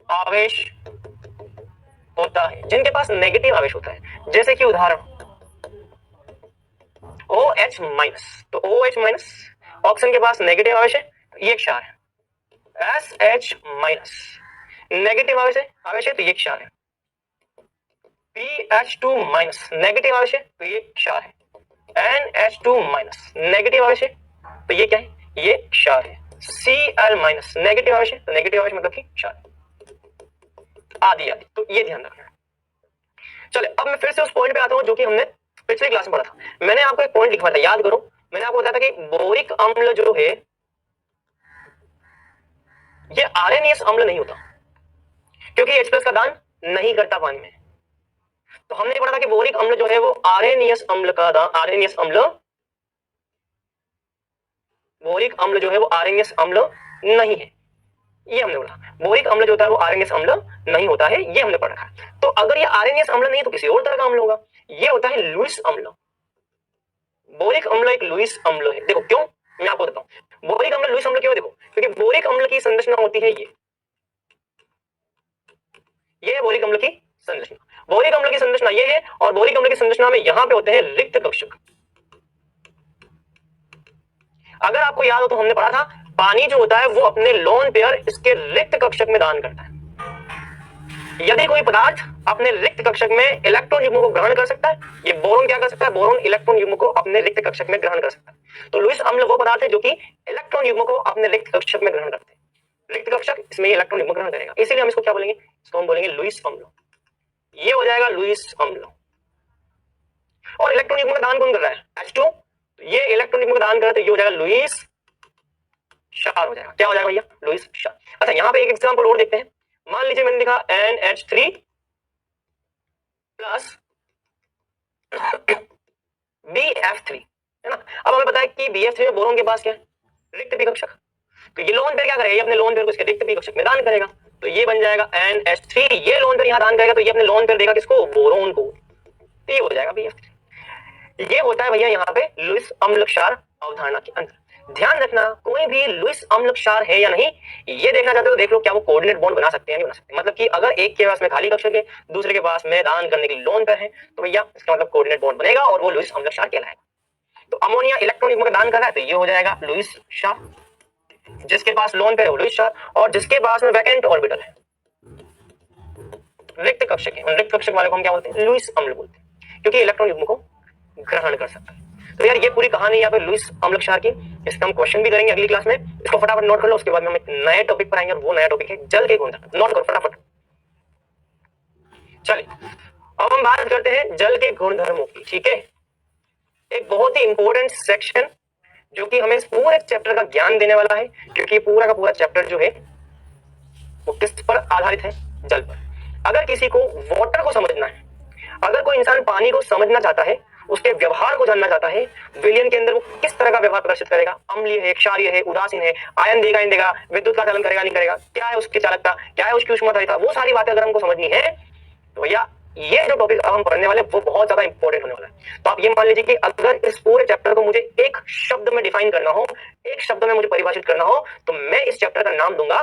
आवेश होता है, जिनके पास नेगेटिव आवेश होता है, जैसे कि उदाहरण OH माइनस, तो OH माइनस ऑक्सीजन के पास नेगेटिव आवेश है, तो ये क्षार है। SH माइनस नेगेटिव आवेश है तो ये क्षार है। PH2 माइनस नेगेटिव आवेश है तो ये क्षार है। NH2 माइनस नेगेटिव आवेश है तो ये क्या है, ये क्षार है। Cl माइनस नेगेटिव आवेश है तो नेगेटिव आवेश मतलब कि क्षार है, आदि आदि। तो ये ध्यान रखना है। चले, अब मैं फिर से उस पॉइंट पे आता हूं जो कि हमने पिछले क्लास में पढ़ा था। मैंने आपको एक पॉइंट लिखा था, याद करो, मैंने आपको बताया था कि बोरिक अम्ल जो है ये आरएनएस अम्ल नहीं होता, क्योंकि H+ का दान नहीं करता पानी में। तो हमने पढ़ा था कि बोरिक अम्ल जो है वो आरएनएस अम्ल का दान, आरएनएस अम्ल, बोरिक अम्ल जो है वो आरएनएस अम्ल नहीं है। ये हमने बोला। बोरिक अम्ल जो होता है वो आरएनएस अम्ल नहीं होता है, ये हमने पढ़ा है। तो अगर ये आरएनएस अम्ल नहीं तो किसी और तरह का अम्ल होगा, ये होता है लुईस अम्ल। बोरिक अम्ल एक लुईस अम्ल है। देखो क्यों, मैं आपको बताऊं बोरिक अम्ल लुईस अम्ल क्यों। देखो क्योंकि बोरिक अम्ल की संरचना होती है ये है बोरिक अम्ल की संरचना। बोरिक अम्ल की संरचना ये है, और बोरिक अम्ल की संरचना में यहां पे होते हैं रिक्त कक्षक। अगर आपको याद हो तो हमने पढ़ा था पानी जो होता है वो अपने लोन पेयर इसके रिक्त कक्षक में दान करता है। यदि कोई पदार्थ अपने रिक्त कक्षक में इलेक्ट्रॉन युग्म को ग्रहण कर सकता है, ये बोरोन क्या कर सकता है, बोरोन इलेक्ट्रॉन युग्म को अपने रिक्त कक्षक में ग्रहण कर सकता है। तो लुईस अम्ल वो पदार्थ है जो कि इलेक्ट्रॉन युग्म को अपने रिक्त कक्षक में ग्रहण करते हैं। रिक्त कक्षक इसमें इलेक्ट्रॉन युग्म ग्रहण करेगा, इसीलिए हम इसको क्या बोलेंगे, इसको हम बोलेंगे लुईस अम्ल। ये हो जाएगा लुईस अम्ल। और इलेक्ट्रॉन युग्म का दान कौन कर रहा है, H2, तो ये इलेक्ट्रॉन युग्म का दान कर रहा है, तो ये हो जाएगा लुईस क्षार हो जाएगा। क्या हो जाएगा भैया, लुईस क्षार। अच्छा यहाँ पे एक एग्जांपल और देखते हैं। मान लीजिए मैंने लिखा NH3 प्लस BF3, है ना। अब हमें पता है कि BF3 में बोरोन के पास क्या है, रिक्त पी कक्षक। तो ये लोन पेयर क्या करेगा, ये अपने लोन पेयर को इसके रिक्त पी कक्षक में दान करेगा, तो ये बन जाएगा NH3। ये लोन पेयर यहाँ दान करेगा, तो ये अपने लोन पेयर देगा किसको, बोरोन को, तो ये हो जाएगा BF3। ये होता है भैया यहाँ पे लुईस अम्ल क्षार अवधारणा के अंदर। ध्यान रखना कोई भी लुईस अम्ल क्षार है या नहीं, ये देखना चाहते हो देख लो क्या वो कोऑर्डिनेट बॉन्ड बना सकते हैं नहीं बना सकते। मतलब कि अगर एक के पास में खाली कक्षक है, दूसरे के पास में दान करने के लिए लोन पेयर है, तो भैया इसका मतलब कोऑर्डिनेट बॉन्ड बनेगा और वो लुईस अम्ल क्षार कहलाएगा। तो अमोनिया इलेक्ट्रॉन युग्म का दान कर रहा है, तो ये हो जाएगा लुईस क्षार। जिसके पास लोन पेयर है वो लुईस क्षार, और जिसके पास में वैकेंट ऑर्बिटल है, रिक्त कक्षक है, उन रिक्त कक्षक वाले को हम क्या बोलते हैं, लुईस अम्ल बोलते हैं, क्योंकि इलेक्ट्रॉन युग्म को ग्रहण कर सकता है। तो यार ये पूरी कहानी यहाँ पे लुईस अम्ल क्षार की, इसका हम क्वेश्चन भी करेंगे अगली क्लास में। इसको फटाफट नोट कर लो, उसके बाद में हम एक नए टॉपिक पर आएंगे, और वो नया टॉपिक है जल के गुणधर्म। नोट करो फटाफट। चलिए अब हम बात करते हैं जल के गुणधर्मों की, ठीक है। एक बहुत ही इंपॉर्टेंट सेक्शन जो कि हमें इस पूरे चैप्टर का ज्ञान देने वाला है, क्योंकि पूरा का पूरा चैप्टर जो है वो किस पर आधारित है, जल पर। अगर किसी को वाटर को समझना है, अगर कोई इंसान पानी को समझना चाहता है, उसके व्यवहार को जानना चाहता है, विलयन के अंदर वो किस तरह का व्यवहार प्रदर्शित करेगा, अम्लीय है, क्षारीय है, उदासीन है, आयन देगा इन देगा, विद्युत का चलन करेगा नहीं करेगा, क्या है उसकी चालकता, क्या है उसकी ऊष्माधारिता, वो सारी बातें अगर हमको समझनी है तो भैया ये जो टॉपिक अब हम पढ़ने वाले वो बहुत ज्यादा इंपॉर्टेंट होने वाला है। तो आप ये मान लीजिए कि अगर इस पूरे चैप्टर को मुझे एक शब्द में डिफाइन करना हो, एक शब्द में मुझे परिभाषित करना हो, तो मैं इस चैप्टर का नाम दूंगा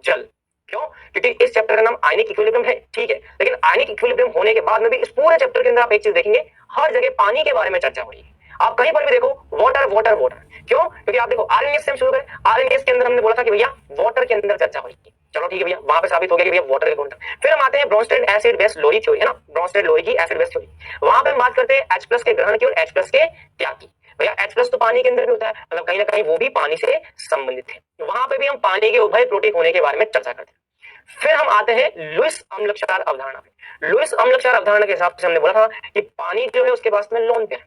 जल। क्यों, क्योंकि इस चैप्टर का नाम आयनिक इक्विलिब्रियम है, ठीक है, लेकिन आयनिक इक्विलिब्रियम होने के बाद में भी इस पूरे चैप्टर के अंदर आप एक चीज देखेंगे, हर जगह पानी के बारे में चर्चा हो रही है। आप कहीं पर भी देखो वाटर वाटर वाटर, क्यों, क्योंकि आप देखो आरएनएस से हम शुरू करें, आरएनएस के अंदर हमने बोला था कि भैया वाटर के अंदर चर्चा हो रही है। चलो ठीक है भैया, वहां पे साबित हो गया कि भैया वाटर के गुणधर्म। फिर हम आते हैं ब्रोंस्टेड एसिड बेस लोरी थ्योरी, है ना, ब्रोंस्टेड लोरी की एसिड बेस थ्योरी। वहां पे हम बात करते हैं H+ के ग्रहण की और H+ के त्याग की। भैया H+ तो पानी के अंदर भी होता है, मतलब कहीं ना कहीं वो भी पानी से संबंधित है। वहां पे भी हम पानी के उभय प्रोटीन होने के बारे में चर्चा करते हैं। फिर हम आते हैं लुईस अम्ल क्षार अवधारणा पे। लुईस अम्ल क्षार अवधारणा के हिसाब से हमने बोला था कि पानी जो है उसके पास में लोन पेयर,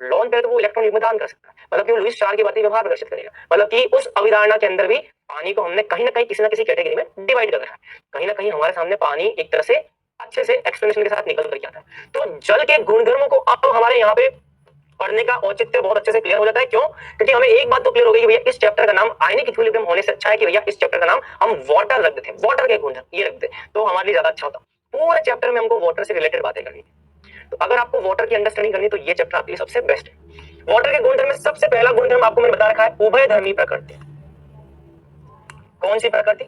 लोन पेयर तो वो इलेक्ट्रॉन युग्म दान कर सकता है, मतलब कि वो लुईस क्षार की बातें व्यवहार प्रदर्शित करेगा। मतलब कि उस अवधारणा के अंदर भी पानी को हमने कहीं ना कहीं किसी ना किसी कैटेगरी में डिवाइड कर रखा है। कहीं ना कहीं हमारे सामने पानी एक तरह से अच्छे से एक्सप्लेनेशन के साथ निकल कर आता है। तो जल के गुणधर्मों को अब हमारे यहाँ पे पढ़ने का औचित्य बहुत अच्छे से क्लियर हो जाता है। क्यों, क्योंकि हमें एक बात तो क्लियर हो गई कि भैया इस चैप्टर का नाम आयनिक इक्विलिब्रियम होने से अच्छा है कि भैया इस चैप्टर का नाम हम वाटर रख देते हैं, वाटर के गुणधर्म ये रख देते, तो हमारे लिए ज्यादा अच्छा होता। पूरे चैप्टर में हमको वाटर से रिलेटेड बातें करनी है। तो अगर आपको वाटर की अंडरस्टैंडिंग करनी है तो ये चैप्टर आपके लिए सबसे बेस्ट है। वाटर के गुणधर्म में सबसे पहला गुणधर्म आपको मैंने बता रखा है, उभयधर्मी प्रकृति। कौन सी प्रकृति,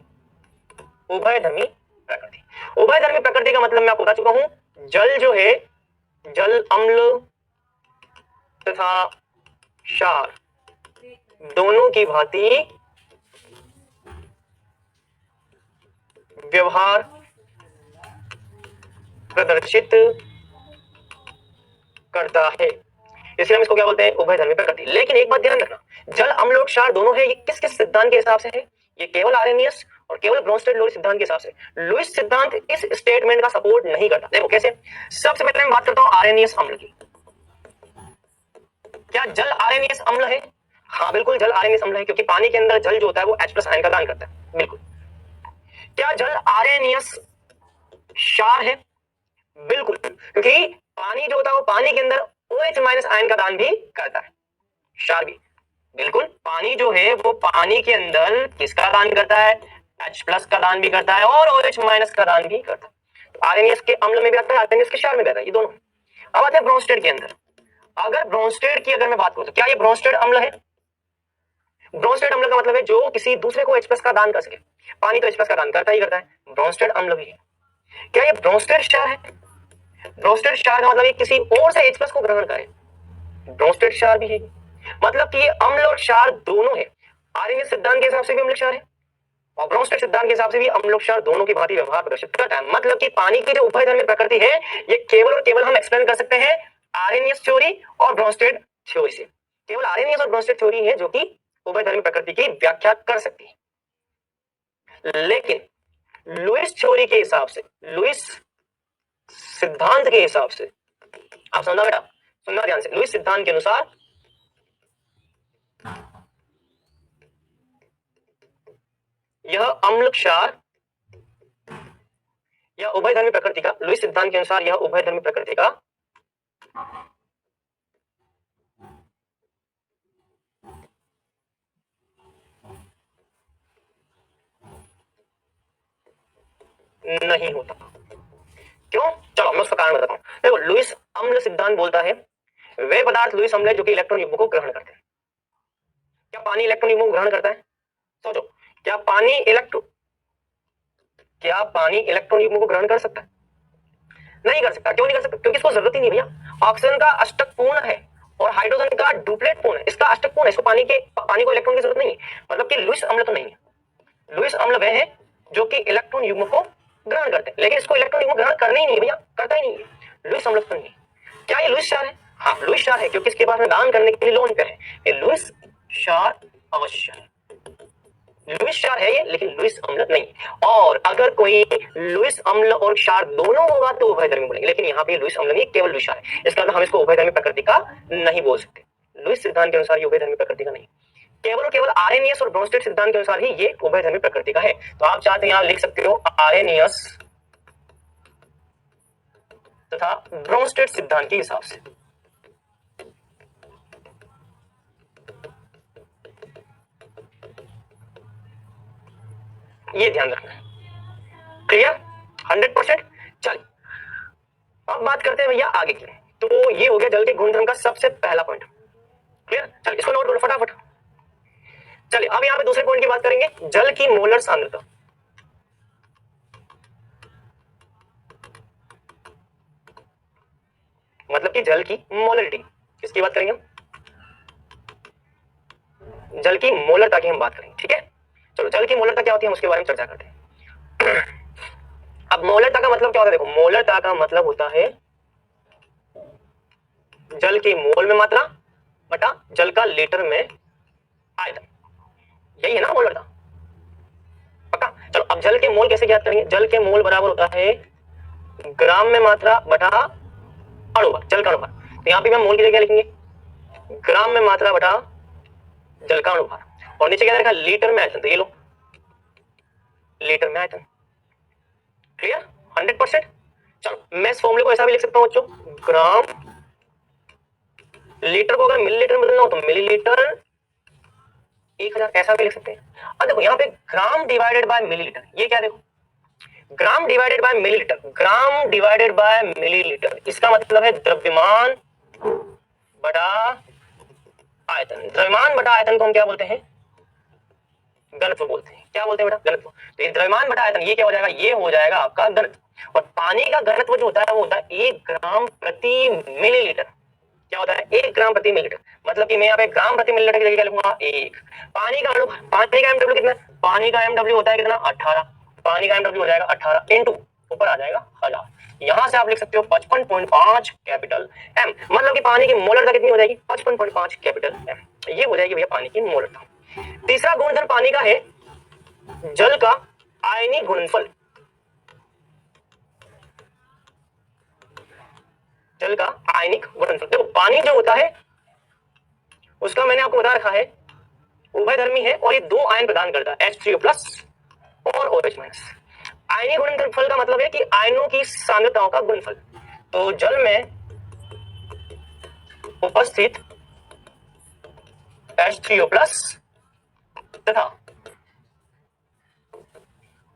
उभयधर्मी प्रकृति। उभयधर्मी प्रकृति का मतलब मैं आपको बता चुका हूं, जल जो है, जल अम्ल तथा क्षार दोनों की भांति व्यवहार प्रदर्शित करता है, इसलिए हम इसको क्या बोलते हैं, उभयधर्मी प्रकृति। लेकिन एक बात ध्यान रखना, जल अम्ल और क्षार दोनों है, ये किस किस सिद्धांत के हिसाब से है, ये केवल आर्हेनियस और केवल ब्रोंस्टेड लोरी सिद्धांत के हिसाब से। लुईस सिद्धांत इस स्टेटमेंट का सपोर्ट नहीं करता। देखो कैसे, सबसे पहले मैं बात करता हूं आर्हेनियस अम्ल की। क्या जल आर्हेनियस अम्ल है? हाँ बिल्कुल जल आर्हेनियस अम्ल है, क्योंकि पानी के अंदर जल जो होता है वो H+ आयन का दान करता है, बिल्कुल। क्या जल आर्हेनियस क्षार है? बिल्कुल, क्योंकि पानी जो होता है वो पानी के अंदर OH- आयन का दान भी करता है, क्षार भी। बिल्कुल, पानी जो है वो पानी के अंदर किसका दान करता है, H प्लस का दान भी करता है और OH माइनस का दान भी करता है। तो आरएनएस के अम्ल में भी आता है, आरएनएस के क्षार में भी आता है, ये दोनों। अब आते हैं ब्रोंस्टेड के अंदर। अगर ब्रोंस्टेड की अगर मैं बात करूं तो क्या ये ब्रोंस्टेड अम्ल है? ब्रोंस्टेड अम्ल का मतलब है जो किसी दूसरे को H प्लस का दान कर सके। पानी तो H प्लस का दान करता ही करता है, ब्रोंस्टेड अम्ल भी है। क्या ये ब्रोंस्टेड क्षार है? ब्रोंस्टेड क्षार का मतलब ये किसी और से H प्लस को ग्रहण करे, ब्रोंस्टेड क्षार भी है। मतलब कि ये अम्ल और क्षार दोनों है। आरएनएस सिद्धांत के हिसाब से भी अम्ल क्षार है और ब्रोंस्टेड सिद्धांत के हिसाब से भी अम्ल क्षार दोनों की भांति व्यवहार प्रदर्शित करता है। मतलब कि पानी की जो उभयधर्मी प्रकृति है ये केवल और केवल हम एक्सप्लेन कर सकते हैं आरएनएस थ्योरी और ब्रोंस्टेड थ्योरी से। केवल आरएनएस और ब्रोंस्टेड थ्योरी है जो कि उभयधर्मी प्रकृति की व्याख्या कर सकती है। लेकिन लुईस थ्योरी के हिसाब से, लुईस सिद्धांत के हिसाब से, आप समझना बेटा, सुनना ध्यान से, लुईस सिद्धांत के अनुसार यह अम्ल क्षार या उभयधर्मी प्रकृति का, लुईस सिद्धांत के अनुसार यह उभयधर्मी प्रकृति का नहीं होता। क्यों? चलो मैं उसका कारण बताता हूं। देखो, लुईस अम्ल सिद्धांत बोलता है वे पदार्थ लुईस अम्ल है जो कि इलेक्ट्रॉन युग्म को ग्रहण करते हैं। क्या पानी इलेक्ट्रॉन युग्म को ग्रहण करता है? सोचो, क्या पानी इलेक्ट्रॉन युग्म को ग्रहण कर सकता है? नहीं कर सकता। क्यों नहीं कर सकता? क्योंकि इसको जरूरत ही नहीं भैया। ऑक्सीजन का अष्टक पूर्ण है और हाइड्रोजन का डुप्लेट पूर्ण है, इसका अष्टक पूर्ण है, इसको पानी को इलेक्ट्रॉन की जरूरत नहीं है। मतलब कि लुईस अम्ल तो नहीं है। लुईस अम्ल वह है जो कि इलेक्ट्रॉन युग्म को ग्रहण करते हैं, लेकिन इसको इलेक्ट्रॉन युग्म ग्रहण करना ही नहीं है भैया, करता ही नहीं है। लुईस अम्ल तो नहीं है। क्या ये लुईस क्षार है? हाँ, लुईस क्षार है क्योंकि इसके पास में दान करने के लिए लोन पे है। ये लुईस क्षार अवश्य है, लुईस क्षार है ये, लेकिन लुईस अम्ल नहीं। और अगर कोई लुईस अम्ल और क्षार दोनों होगा तो उभयधर्मी बोलेंगे, लेकिन यहाँ पे लुईस अम्ल नहीं, केवल लुईस क्षार है। इसका मतलब हम इसको उभयधर्मी प्रकृति का नहीं बोल सकते। लुईस सिद्धांत के अनुसार ये उभयधर्मी प्रकृति का नहीं, केवल और केवल आरएनएस और ब्रोंस्टेड सिद्धांत के अनुसार ही ये उभयधर्मी प्रकृति का है। तो आप चाहते हैं यहां लिख सकते हो आरएनएस तथा ब्रोंस्टेड सिद्धांत के हिसाब से। ये ध्यान रखना है। क्लियर? 100%। चलिए अब बात करते हैं भैया आगे की। तो ये हो गया जल के गुणधर्म का सबसे पहला पॉइंट। क्लियर? चलिए इसको नोट करो फटाफट। चलिए अब यहां पे दूसरे पॉइंट की बात करेंगे, जल की मोलर सांद्रता। मतलब कि जल की मोलरिटी, किसकी बात करेंगे हम? जल की मोलरता की हम बात करेंगे। ठीक है, चलो जल की मोलरता क्या होती है हम उसके बारे में चर्चा करते हैं। अब मोलरता का मतलब क्या होता है? देखो, मोलरता का मतलब होता है जल के मोल में मात्रा बटा जल का लीटर में आयतन, यही है ना मोलरता? पक्का? चलो अब जल के मोल कैसे ज्ञात करेंगे? जल के मोल बराबर होता है ग्राम में मात्रा बटा अणुभार, जल का अणुभार। तो यहाँ पे हम मोल की जगह लिखेंगे ग्राम में मात्रा बटा जल का अणुभार, और नीचे क्या लिखा? लीटर में आयतन। तो ये लो, लीटर में आयतन। क्लियर? 100%। चलो मैं इस फॉर्मूले को ऐसा भी लिख सकता हूं बच्चों, ग्राम, लीटर को अगर मिलीलीटर में बदलना हो तो मिलीलीटर 1000, ऐसा भी लिख सकते हैं। अब देखो यहाँ पे ग्राम डिवाइडेड बाय मिलीलीटर, ये क्या? देखो, gram divided by millilitre, gram divided by millilitre, इसका मतलब है द्रव्यमान बटा आयतन। द्रव्यमान बटा आयतन को हम क्या बोलते हैं? घनत्व बोलते हैं। क्या बोलते हैं बेटा? घनत्व। तो ये द्रव्यमान बटा आयतन ये क्या हो जाएगा? ये हो जाएगा आपका घनत्व। और पानी का घनत्व जो होता है वो होता है 1 ग्राम प्रति मिलीलीटर। क्या होता है? 1 ग्राम प्रति मिलीलीटर। मतलब कि मैं यहाँ पे ग्राम प्रति मिलीलीटर की जगह क्या लिखूंगा? 1। पानी का अणु, पानी का एमडब्ल्यू कितना है? पानी का एमडब्ल्यू होता है कितना? 18। पानी का एमडब्ल्यू हो जाएगा 18 इंटू ऊपर आ जाएगा 1000। यहां से आप लिख सकते हो 55.5 कैपिटल एम। मतलब कि पानी की मोलरता कितनी हो जाएगी? 55.5 कैपिटल एम। ये हो जाएगी भैया पानी की मोलरता। तीसरा गुणधर्म पानी का है जल का आयनिक गुणनफल। जल का आयनिक गुणनफल, देखो पानी जो होता है उसका मैंने आपको बता रखा है उभयधर्मी है और ये 2 आयन प्रदान करता है, H3O प्लस और OH माइनस। आयनिक गुणनफल का मतलब है कि आयनों की सांद्रताओं का गुणनफल। तो जल में उपस्थित H3O प्लस तथा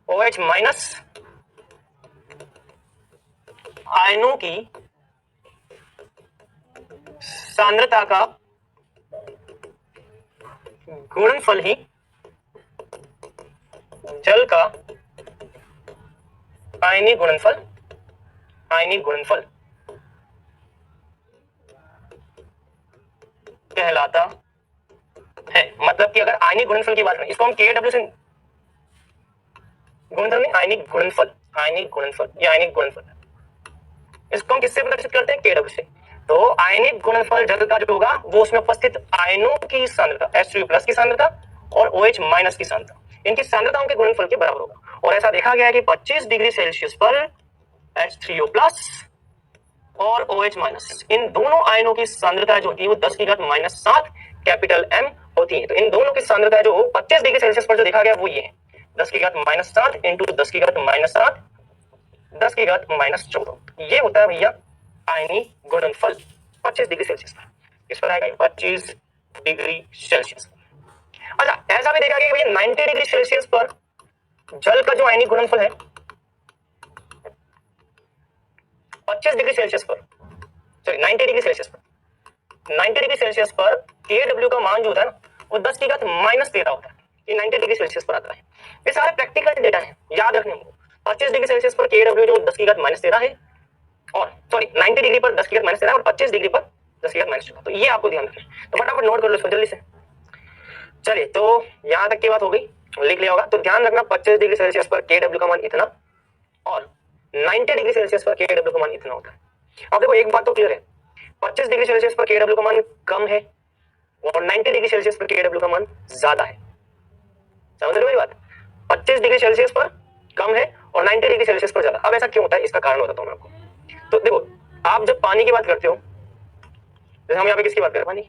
OH माइनस आयनों की सांद्रता का गुणनफल ही जल का आयनिक गुणनफल कहलाता है। मतलब कि अगर आयनिक गुणनफल की बात करें, इसको हम KW से गुणनफल नहीं, आयनिक गुणनफल ये आयनिक गुणनफल है। इसको हम किससे प्रदर्शित करते हैं? KW से। तो आयनिक गुणनफल जल का जो होगा वो उसमें उपस्थित आयनों की सांद्रता H3O+ की सांद्रता और OH- की सांद्रता, इनकी सांद्रताओं के गुणनफल के बराबर होगा। और ऐसा देखा गया है कि 25 डिग्री सेल्सियस पर H3O+ और OH- इन दोनों आयनों की सांद्रता जो होती है वो 10⁻⁷ कैपिटल M होती है। तो इन दोनों की सांद्रता जो 25 डिग्री सेल्सियस पर जो देखा गया वो ये है 10⁻⁷ इंटू 10⁻⁷ 10⁻⁻14 ये होता है भैया आयनिक गुणनफल 25 डिग्री सेल्सियस पर। किस पर आएगा? 25 डिग्री सेल्सियस। अच्छा, ऐसा भी देखा गया भैया 90 डिग्री सेल्सियस पर जल का जो आयनिक गुणनफल है 25 डिग्री सेल्सियस पर, सॉरी 90 डिग्री सेल्सियस पर, 90 डिग्री सेल्सियस पर KW का मान जो होता है ना वो 10⁻⁻13 होता है। ये 90 डिग्री सेल्सियस पर आता है। ये सारे प्रैक्टिकल डेटा है, याद रखने को। 25 डिग्री सेल्सियस पर KW जो 10⁻⁻13 है, और सॉरी 90 डिग्री पर 10⁻⁻13 और 25 डिग्री पर 10⁻⁻14, तो ये आपको ध्यान रखना है। तो फटाफट नोट कर लो इसको जल्दी से। चलिए, तो यहां तक की बात हो गई, लिख लिया होगा। तो ध्यान रखना 25 डिग्री सेल्सियस पर KW का मान इतना और 90 डिग्री सेल्सियस पर KW का मान इतना होता है। अब देखो एक बात तो क्लियर है, 25 डिग्री सेल्सियस पर KW का मान कम है और 90 डिग्री सेल्सियस पर KW का मान ज्यादा है। समझ रहे हो ये बात? 25 डिग्री सेल्सियस पर कम है और 90 डिग्री सेल्सियस पर ज्यादा। अब ऐसा क्यों होता है, इसका कारण बताता हूं मैं आपको। तो देखो, आप जब पानी की बात करते हो, जैसे हम यहाँ पे किसकी बात कर रहे हैं? पानी।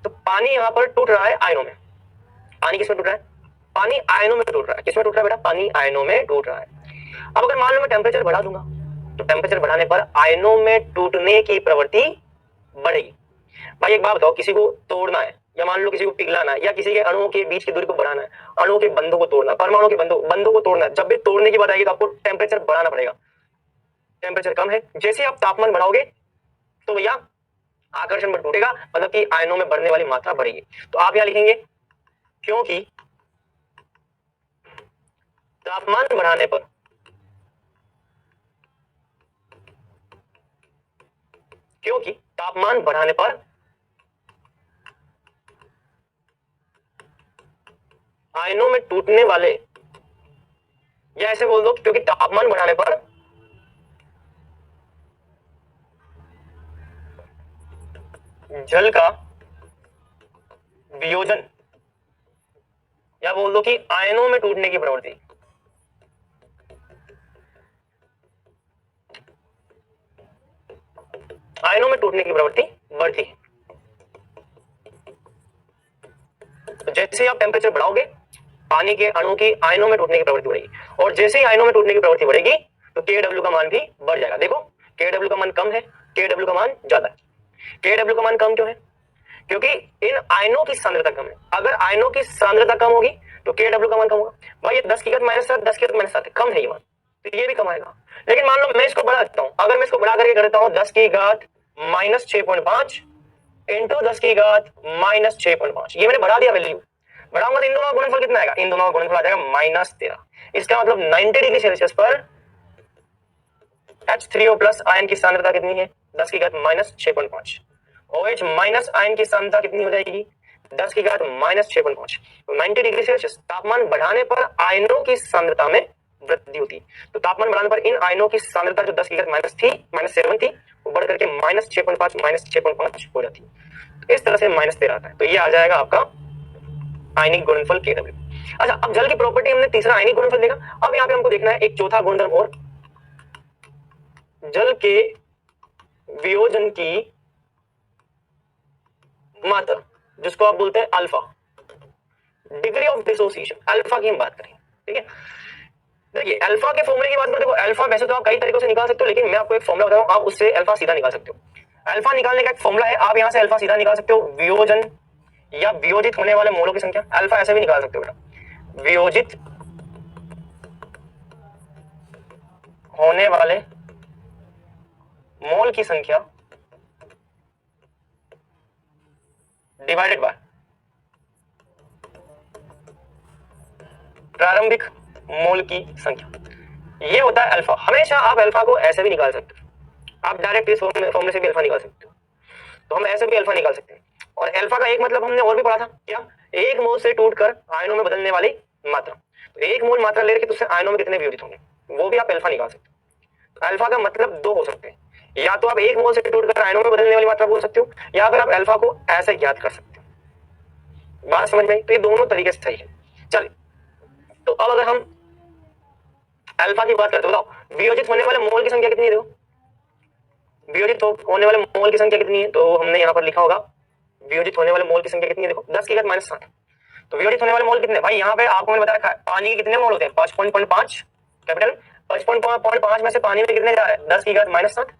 तो पानी यहाँ पर टूट रहा है आयनों में। पानी किसमें टूट रहा है? पानी आयनों में टूट रहा है। किसमें टूट रहा है बेटा? पानी आयनों में टूट रहा है। अब अगर मान लो मैं टेम्परेचर बढ़ा दूंगा, तो टेम्परेचर बढ़ाने पर आयनों में टूटने की प्रवृत्ति बढ़ेगी। भाई एक बात बताओ, किसी को तोड़ना है या मान लो किसी को पिघलाना है या किसी के अणुओं के बीच की दूरी को बढ़ाना है, अणुओं के बंधों को तोड़ना, परमाणु के बंधों को तोड़ना है, जब भी तोड़ने की बात आएगी तो आपको टेम्परेचर बढ़ाना पड़ेगा। टेम्परेचर कम है, जैसे आप तापमान बढ़ाओगे तो भैया आकर्षण बल टूटेगा, मतलब कि आयनों में बढ़ने वाली मात्रा बढ़ेगी। तो आप यहां लिखेंगे क्योंकि तापमान बढ़ाने पर आयनों में टूटने वाले, या ऐसे बोल दो क्योंकि तापमान बढ़ाने पर जल का वियोजन, या बोल दो कि आयनों में टूटने की प्रवृत्ति बढ़ती है। तो जैसे ही आप टेम्परेचर बढ़ाओगे पानी के अणु की आयनों में टूटने की प्रवृत्ति बढ़ेगी, और जैसे ही आयनों में टूटने की प्रवृत्ति बढ़ेगी तो KW का मान भी बढ़ जाएगा। देखो KW का मान कम है, KW का मान ज्यादा है। KW का मान कम क्यों है? क्योंकि इन आयनों की सांद्रता कम है। अगर आयनों की सांद्रता कम होगी तो KW का मान कम होगा। भाई ये 10⁻⁷ 10⁻⁷ कम है ये मान, तो ये भी कम आएगा। लेकिन मान लो मैं इसको बढ़ा देता हूं, अगर मैं इसको बढ़ा करके करता हूं 10⁻⁻6.5 इंटू 10⁻⁻6.5, ये मैंने बढ़ा दिया वैल्यू। बढ़ाऊंगा तो इन दोनों का गुणनफल कितना आएगा? इन दोनों का गुणनफल आ जाएगा -13। इसका मतलब 90 डिग्री सेल्सियस पर H3O+ आयन की सांद्रता कितनी है? 10⁻⁻6.5। OH- आयन की सांद्रता कितनी हो जाएगी? 10⁻⁻6.5। तो 90 डिग्री सेल्सियस तापमान बढ़ाने पर आयनों की सांद्रता में वृद्धि होती है। तो तापमान बढ़ाने पर इन आयनों की सांद्रता जो 10⁻⁻7 थी वो बढ़ करके -6.5 हो जाती है। तो इस तरह से -13 आता है। तो ये आ जाएगा आपका आयनिक गुणनफल KW। अच्छा, अब जल की प्रॉपर्टी हमने तीसरा आयनिक गुणनफल देखा। अब यहाँ पे हमको देखना है एक चौथा गुणधर्म और, जल के वियोजन की मात्रा, जिसको आप बोलते हैं alpha, degree of dissociation, alpha की हम बात करें। ठीक है, देखिए अल्फा के फॉर्मूले की बात करें, देखो अल्फा वैसे तो आप कई तरीकों से निकाल सकते हो, लेकिन मैं आपको एक फॉर्मूला बता रहा हूं, आप उससे अल्फा सीधा निकाल सकते हो। अल्फा निकालने का एक फॉर्मूला है, आप यहां से अल्फा सीधा निकाल सकते हो। वियोजन या वियोजित होने वाले मोलों की संख्या, अल्फा ऐसे भी निकाल सकते हो बेटा। वियोजित होने वाले मोल की संख्या डिवाइडेड बाय प्रारंभिक मोल की संख्या, ये होता है अल्फा। हमेशा आप अल्फा को ऐसे भी निकाल सकते हो, आप डायरेक्ट इस फॉर्मूले से भी अल्फा निकाल सकते हो, तो हम ऐसे भी अल्फा निकाल सकते हैं। और अल्फा का एक मतलब हमने और भी पढ़ा था, क्या? एक मोल से टूटकर आयनों में बदलने वाली मात्रा। तो एक मोल मात्रा लेकर के उससे आयनों में कितने वियोजित होंगे, वो भी आप अल्फा निकाल सकते हो। अल्फा का मतलब दो हो सकते हैं, या तो आप एक मोल से टूटकर आयनों में बदलने वाली मात्रा बोल सकते हो, या फिर आप अल्फा को ऐसे ज्ञात कर सकते हो। बात समझ में आई? तो ये दोनों तरीके से सही है। चलिए, तो अब अगर हम अल्फा की बात करते हो, बताओ वियोजित होने वाले मोल की संख्या कितनी है? देखो, वियोजित होने वाले मोल की संख्या कितनी है, तो हमने यहाँ पर लिखा होगा वियोजित होने वाले मोल की संख्या कितनी है। देखो 10 की घात -7। तो वियोजित होने वाले मोल कितने? भाई यहाँ पे आपको मैंने बता रखा है पानी के कितने मोल होते हैं, 55.5 कैपिटल। 55.5 में से पानी में कितने जा रहा है, 10 की घात -7।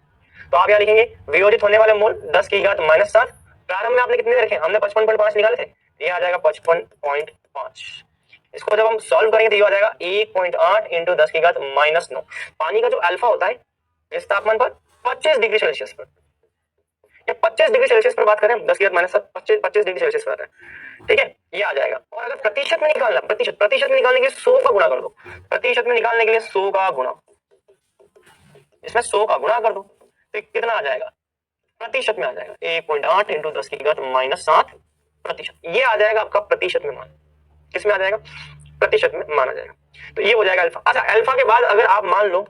तो आप यहाँ लिखेंगे वियोजित होने वाले मोल 10 की घात -7। प्रारंभ में आपने कितने रखे, हमने 55.5 निकाले थे, ये आ जाएगा 55.5। इसको जब हम सॉल्व करेंगे तो ये आ जाएगा 1.8 इंटू 10 की घात -9। पानी का जो अल्फा होता है इस तापमान पर 25 डिग्री सेल्सियस पर, या 25 डिग्री सेल्सियस पर बात करें, 10 की घात -7 25 डिग्री सेल्सियस पर आता है, ठीक है, ये आ जाएगा। और अगर प्रतिशत में निकालना, प्रतिशत में निकालने के लिए 100 का गुणा कर दो, प्रतिशत में निकालने के लिए 100 का गुणा, इसमें 100 का गुणा कर दो, तो कितना आ जाएगा, प्रतिशत में आ जाएगा 1.8 इंटू 10 की घात -7 प्रतिशत, ये आ जाएगा आपका प्रतिशत में मान। किस में आ जाएगा, प्रतिशत में माना जाएगा। तो ये हो जाएगा अल्फा। अच्छा, अल्फा के बाद अगर आप मान लो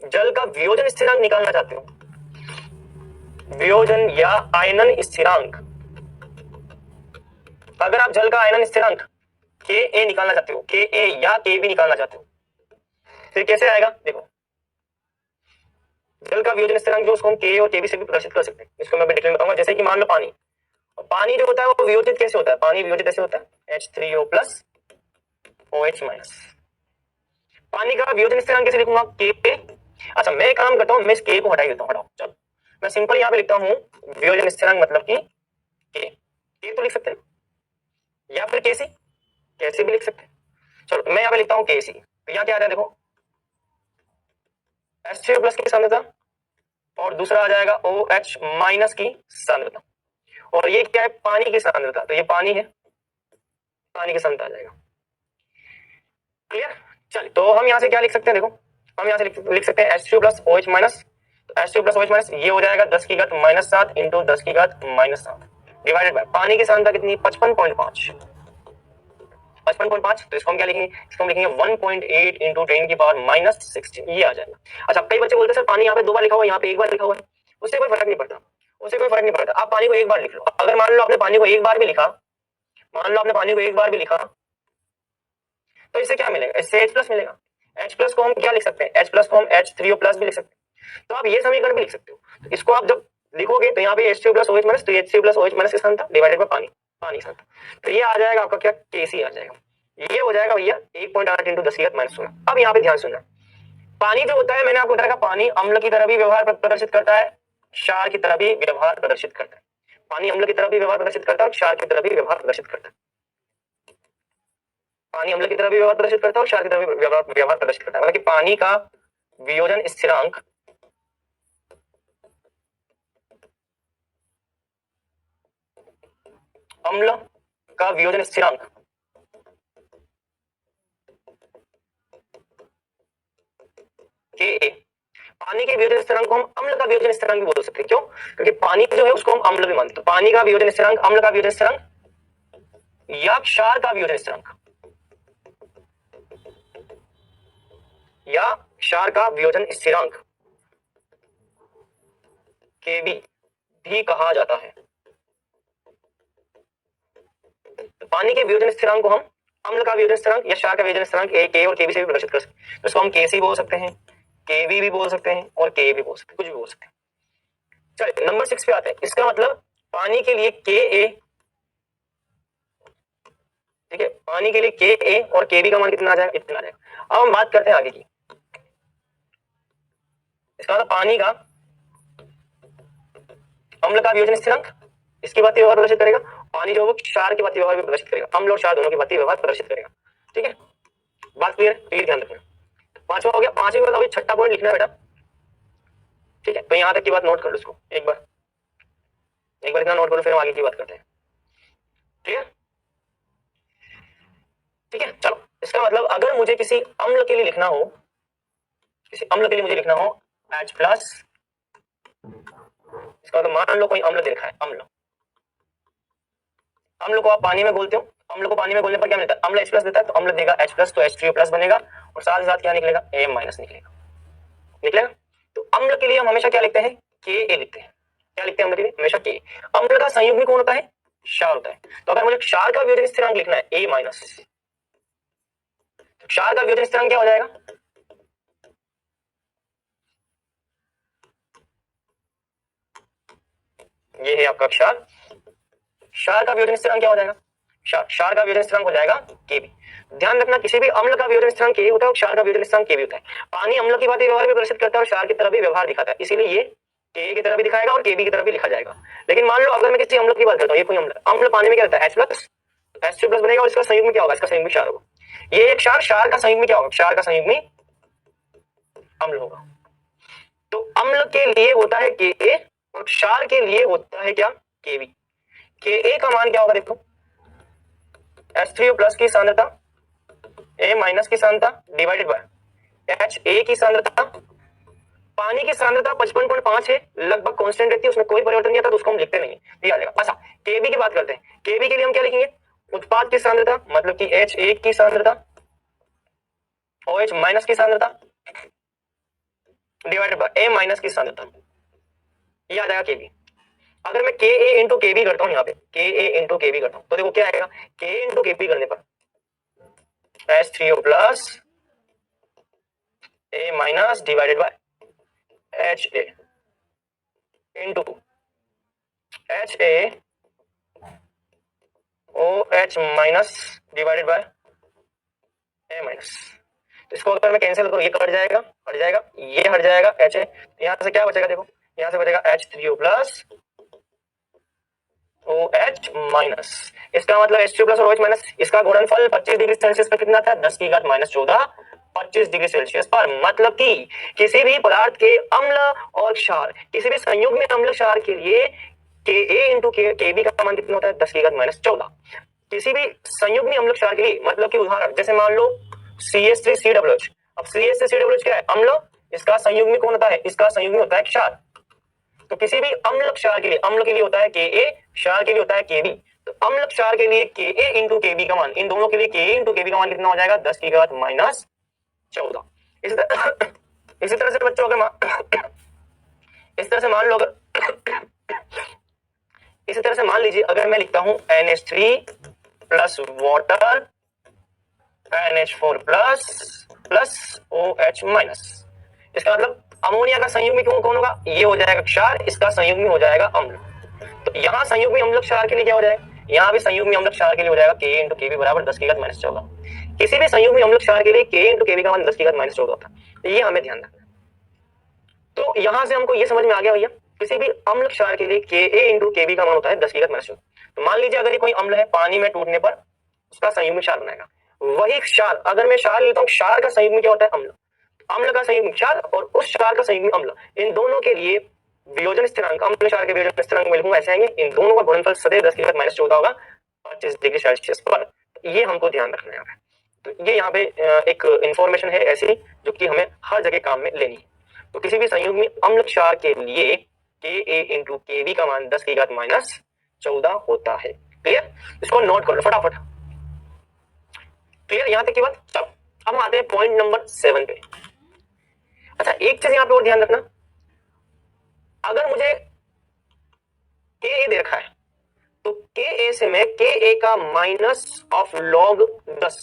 जल का वियोजन स्थिरांक निकालना चाहते हो, वियोजन या आयनन स्थिरांक, अगर आप जल का आयनन स्थिरांक के ए निकालना चाहते हो, के ए या के बी निकालना चाहते हो, फिर कैसे आएगा? देखो, जल का वियोजन स्थिरांक जो उसको हम के और के बी से भी प्रदर्शित कर सकते हैं, इसको मैं डिटेल में बताऊंगा। जैसे कि मान लो पानी, और पानी जो होता है वो वियोजित कैसे होता है, पानी वियोजित ऐसे होता है H3O प्लस OH माइनस। पानी का वियोजन स्थिरांक कैसे लिखूंगा, के। अच्छा, मैं काम करता हूं, मैं इस के को हटा देता हूं, हटाओ, चलो मैं सिंपल यहाँ पे लिखता हूँ वियोजन स्थिरांक मतलब कि के तो लिख सकते हैं, या फिर केसी, कैसे भी लिख सकते हैं। चलो मैं यहाँ पे लिखता हूँ केसी, तो यहाँ क्या आ रहा है देखो, H3O प्लस की सांद्रता और दूसरा आ जाएगा OH माइनस की सांद्रता, और ये क्या है, पानी की सांद्रता, तो ये पानी है, पानी की सांद्रता आ जाएगा। क्लियर? चलिए, तो हम यहाँ से क्या लिख सकते हैं, देखो हम यहाँ से लिख सकते हैं H3O plus OH minus, H2 plus OH minus, ये हो जाएगा 10 की घात -7 इंटू 10 की घात -7 डिवाइडेड बाय पानी की सांद्रता कितनी, 55.5, 55.5। तो इसको हम क्या लिखेंगे, इसको हम लिखेंगे 1.8 इंटू 10 की पावर -16, ये आ जाएगा। अच्छा, कई बच्चे बोलते हैं सर पानी यहाँ पे 2 बार लिखा हुआ है, यहाँ पे 1 बार लिखा हुआ है, उससे कोई फर्क नहीं पड़ता, उससे कोई फर्क नहीं पड़ता। आप पानी को 1 बार लिख लो, अगर मान लो आपने पानी को 1 बार भी लिखा, मान लो आपने पानी को 1 बार भी लिखा, तो इससे क्या मिलेगा, इससे H प्लस मिलेगा। H प्लस को हम क्या लिख सकते हैं, H प्लस को हम H3O प्लस भी लिख सकते हैं, तो आप ये समीकरण भी लिख सकते हो। तो इसको आप जब लिखोगे तो यहाँ पे H3O प्लस OH माइनस, तो H3O प्लस OH माइनस की सांद्रता डिवाइडेड बाय पानी, पानी की सांद्रता, तो ये आ जाएगा आपका क्या, Kc आ जाएगा। ये हो जाएगा भैया 1.8 इंटू 10 की घात -16। अब यहाँ पे ध्यान सुनना, पानी जो होता है, मैंने आपको बताया पानी अम्ल की तरह भी व्यवहार प्रदर्शित करता है, क्षार की तरह भी व्यवहार प्रदर्शित करता है। पानी अम्ल की तरह भी व्यवहार प्रदर्शित करता है, क्षार की तरह भी व्यवहार प्रदर्शित करता है। पानी अम्ल की तरह भी व्यवहार प्रदर्शित करता है और क्षार की तरह भी व्यवहार प्रदर्शित करता है। मतलब कि पानी का वियोजन स्थिरांक अम्ल का वियोजन स्थिरांक के, पानी के वियोजन स्थिरांक को हम अम्ल का वियोजन स्थिरांक भी बोल सकते हैं। क्यों? क्योंकि पानी जो है उसको हम अम्ल भी मानते हैं। तो पानी का वियोजन स्थिरांक, अम्ल का वियोजन स्थिरांक या क्षार का वियोजन स्थिरांक, या क्षार का वियोजन स्थिरांक के भी कहा जाता है। तो पानी के वियोजन स्थिरांक को हम अम्ल का वियोजन स्थिरांक या क्षार का वियोजन स्थिरांक के और के भी से भी प्रदर्शित कर सकते हैं। तो इसको हम केसी बोल सकते हैं, केवी भी बोल सकते हैं, और के भी बोल सकते हैं, कुछ भी बोल सकते हैं। चलिए नंबर 6 पे आते हैं। इसका मतलब पानी के लिए के ए, ठीक है, पानी के लिए के ए और के बी का मान कितना आ जाएगा, इतना आ जाएगा। अब हम बात करते हैं आगे की। इसका मतलब पानी का अम्ल का वियोजन स्थिरांक इसकी बात व्यवहार प्रदर्शित करेगा, पानी जो है वो क्षार की बात व्यवहार भी प्रदर्शित करेगा, अम्ल और क्षार दोनों की बात व्यवहार प्रदर्शित करेगा। ठीक है, बात क्लियर है? तो ये ध्यान रखना। पांचवा हो गया। पांचवी के बाद अभी छठा पॉइंट लिखना है बेटा, ठीक है। तो यहाँ तक की बात नोट कर लो इसको एक बार इतना नोट करो, फिर हम आगे की बात करते हैं, ठीक है। ठीक है, चलो इसका मतलब अगर मुझे किसी अम्ल के लिए लिखना हो, किसी अम्ल के लिए मुझे लिखना हो H प्लस, इसका मतलब मान लो कोई अम्ल दे रखा है, अम्ल, अम्ल को आप पानी में घोलते हो, अम्ल को पानी में घोलने पर क्या मिलता है, अम्ल H प्लस देता है, तो अम्ल देगा H प्लस, तो H3O प्लस बनेगा और साथ ही साथ क्या निकलेगा, A माइनस निकलेगा। तो अम्ल के लिए हम हमेशा क्या लिखते हैं, Ka लिखते हैं। क्या लिखते हैं अम्ल के लिए, हमेशा Ka। अम्ल का संयुग्मी कौन होता है, क्षार होता है। तो अगर मुझे क्षार का वियोजन स्थिरांक लिखना है A माइनस, तो क्षार का वियोजन स्थिरांक क्या हो जाएगा, ये है आपका क्षार। क्षार का वियोजन स्थिरांक क्या हो जाएगा, क्षार का वियोजन स्थिरांक हो जाएगा Kb। ध्यान रखना किसी भी अम्ल का वियोजन स्थिरांक Ka होता है और क्षार का वियोजन स्थिरांक Kb होता है। पानी अम्ल की बात व्यवहार भी प्रदर्शित करता है और क्षार की तरह भी व्यवहार दिखाता है, इसीलिए ये Ka की तरह भी दिखाएगा और Kb की तरह भी लिखा जाएगा। लेकिन मान लो अगर मैं किसी अम्ल की बात करता हूँ, ये कोई अम्ल पानी में क्या रहता है H प्लस, H3O प्लस बनेगा और इसका संयुग्म क्या होगा, इसका संयुग्म क्षार होगा। ये एक क्षार का संयुग्म क्या होगा, क्षार का संयुग्म अम्ल होगा। तो अम्ल के लिए होता है Ka और क्षार के लिए होता है क्या, Kb। Ka का मान क्या होगा, देखो H3O प्लस की सांद्रता A माइनस की सांद्रता डिवाइडेड बाय HA की सांद्रता। पानी की सांद्रता 55.5 है, लगभग कांस्टेंट रहती है, उसमें कोई परिवर्तन नहीं आता, तो उसको हम लिखते नहीं है, ये आ जाएगा। अच्छा Kb की बात करते हैं, Kb के लिए हम क्या लिखेंगे, उत्पाद की सांद्रता मतलब कि H1 की सांद्रता OH माइनस की सांद्रता डिवाइडेड बाय A माइनस की सांद्रता, ये आ जाएगा Kb। अगर मैं Ka इंटू Kb करता हूँ, यहाँ पे Ka इंटू Kb करता हूँ, तो देखो क्या आएगा, Ka इंटू Kb करने पर H3O plus A minus divided by HA into HA OH minus divided by A minus. इसको अगर मैं कैंसिल करूँ, ये कट जाएगा, ये हट जाएगा HA, यहाँ से क्या बचेगा, देखो यहाँ से बचेगा H3O प्लस OH माइनस। इसका मतलब H3O प्लस और OH माइनस, इसका गुणनफल 25 डिग्री सेल्सियस पर कितना था, 10 की घात माइनस 14, 25 डिग्री सेल्सियस पर। मतलब कि किसी भी पदार्थ के अम्ल और क्षार, किसी भी संयुग्म में अम्ल क्षार के लिए Ka इंटू Kb का मान कितना होता है, 10 की घात माइनस 14। किसी भी संयुग्म अम्ल क्षार के लिए, मतलब कि उदाहरण जैसे मान लो CH3COOH। अब CH3COOH क्या है, अम्ल, इसका संयुग्मी कौन होता है, इसका संयुग्मी होता है क्षार। तो किसी भी अम्ल क्षार के लिए, अम्ल के लिए होता है Ka, क्षार के लिए होता है Kb। तो अम्ल क्षार के लिए Ka इंटू Kb का मान, इन दोनों के लिए Ka इंटू Kb का मान कितना हो जाएगा, 10 की घात माइनस 14। इसी तरह से बच्चों अगर इस तरह से मान लो, अगर इसी तरह से मान लीजिए अगर मैं लिखता हूं NH3 plus water NH4 plus OH minus, इसका मतलब अमोनिया का संयुग्मी कौन होगा, ये हो जाएगा क्षार, इसका संयुग्मी हो जाएगा अम्ल। तो यहाँ संयुग्मी अम्ल क्षार के लिए क्या हो जाएगा, यहाँ भी संयुग्मी अम्ल क्षार के लिए हो जाएगा Ka इंटू Kb बराबर 10 की घात माइनस 14। किसी भी संयुग्मी अम्ल क्षार के लिए Ka इंटू Kb का मान 10 की घात माइनस 14 होता है, ये हमें ध्यान रखना। तो यहाँ से हमको ये समझ में आ गया भैया, किसी भी अम्ल क्षार के लिए Ka इंटू Kb का मान होता है 10 की घात माइनस 14। तो मान लीजिए अगर ये कोई अम्ल है, पानी में टूटने पर उसका संयुग्मी क्षार बनाएगा, वही क्षार अगर मैं क्षार लेता हूँ, क्षार का संयुग्मी क्या होता है, अम्ल, अम्ल का संयुग्मी क्षार और उस क्षार का संयुग्मी अम्ल, इन दोनों के लिए वियोजन स्थिरांक, अम्ल क्षार के वियोजन स्थिरांक में लिखूंगा ऐसे आएंगे, इन दोनों का गुणनफल सदैव 10 की घात माइनस 14 होगा 25 डिग्री सेल्सियस पर। ये हमको ध्यान रखना है। तो ये यहाँ पे एक इंफॉर्मेशन है ऐसी जो कि हमें हर जगह काम में लेनी है। तो किसी भी संयुग्मी अम्ल क्षार के लिए Ka इंटू Kb का मान 10 की घात माइनस 14 होता है। क्लियर, इसको नोट कर लो फटाफट। क्लियर यहाँ तक की बात। चलो अब हम आते हैं पॉइंट नंबर 7 पे। अच्छा एक चीज यहाँ पे और ध्यान रखना, अगर मुझे Ka दे रखा है तो Ka से मैं Ka का माइनस ऑफ लॉग 10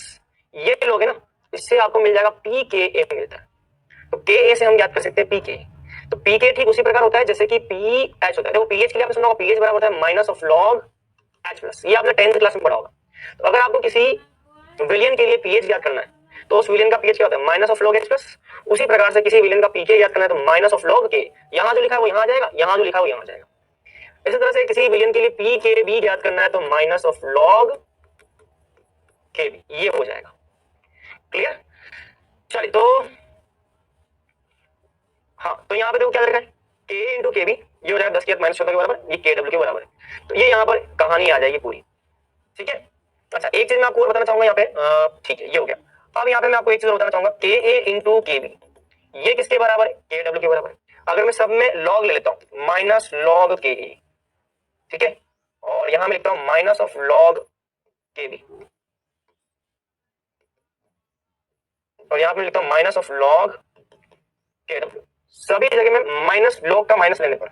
ये लोगे ना, इससे आपको मिल जाएगा pKa मिलता है। तो Ka से हम ज्ञात कर सकते हैं pK। तो pK ठीक उसी प्रकार होता है जैसे कि pH होता है। देखो pH के लिए आपने सुना होगा, pH बराबर होता है minus of log H plus, ये आपने 10th क्लास में पढ़ा होगा। तो अगर आपको किसी विलयन के लिए pH ज्ञात करना है तो उस विलयन का pH क्या होता है, minus of log H plus. उसी प्रकार से किसी विलयन का pK ज्ञात करना है तो माइनस ऑफ लॉग K, यहाँ जो लिखा है वो यहाँ आ जाएगा, यहाँ जो लिखा है वो यहाँ आ जाएगा। इसी तरह से किसी विलयन के लिए pKb ज्ञात करना है तो माइनस ऑफ लॉग Kb, ये हो जाएगा। क्लियर, चलिए तो हाँ, तो यहाँ पे देखो क्या लग रहा है, के इंटू के बी, ये हो जाएगा 10 की माइनस 14 के बराबर, ये के डब्ल्यू के बराबर है। तो ये यहाँ पर कहानी आ जाएगी पूरी, ठीक है। अच्छा, एक चीज मैं आपको और बताना चाहूंगा यहाँ पे, ठीक है, ये हो गया। अब यहाँ पे मैं आपको एक चीज बताना चाहूंगा, के ए इंटू के बी, ये किसके बराबर है, के डब्ल्यू के बराबर है। अगर मैं सब में लॉग ले लेता हूँ, माइनस लॉग के ए, ठीक है, और यहां मैं लिखता हूं माइनस ऑफ लॉग के बी, और यहां पे लिखता हूं माइनस ऑफ लॉग के डब्ल्यू। सभी जगह में माइनस लॉग का माइनस लेने पर,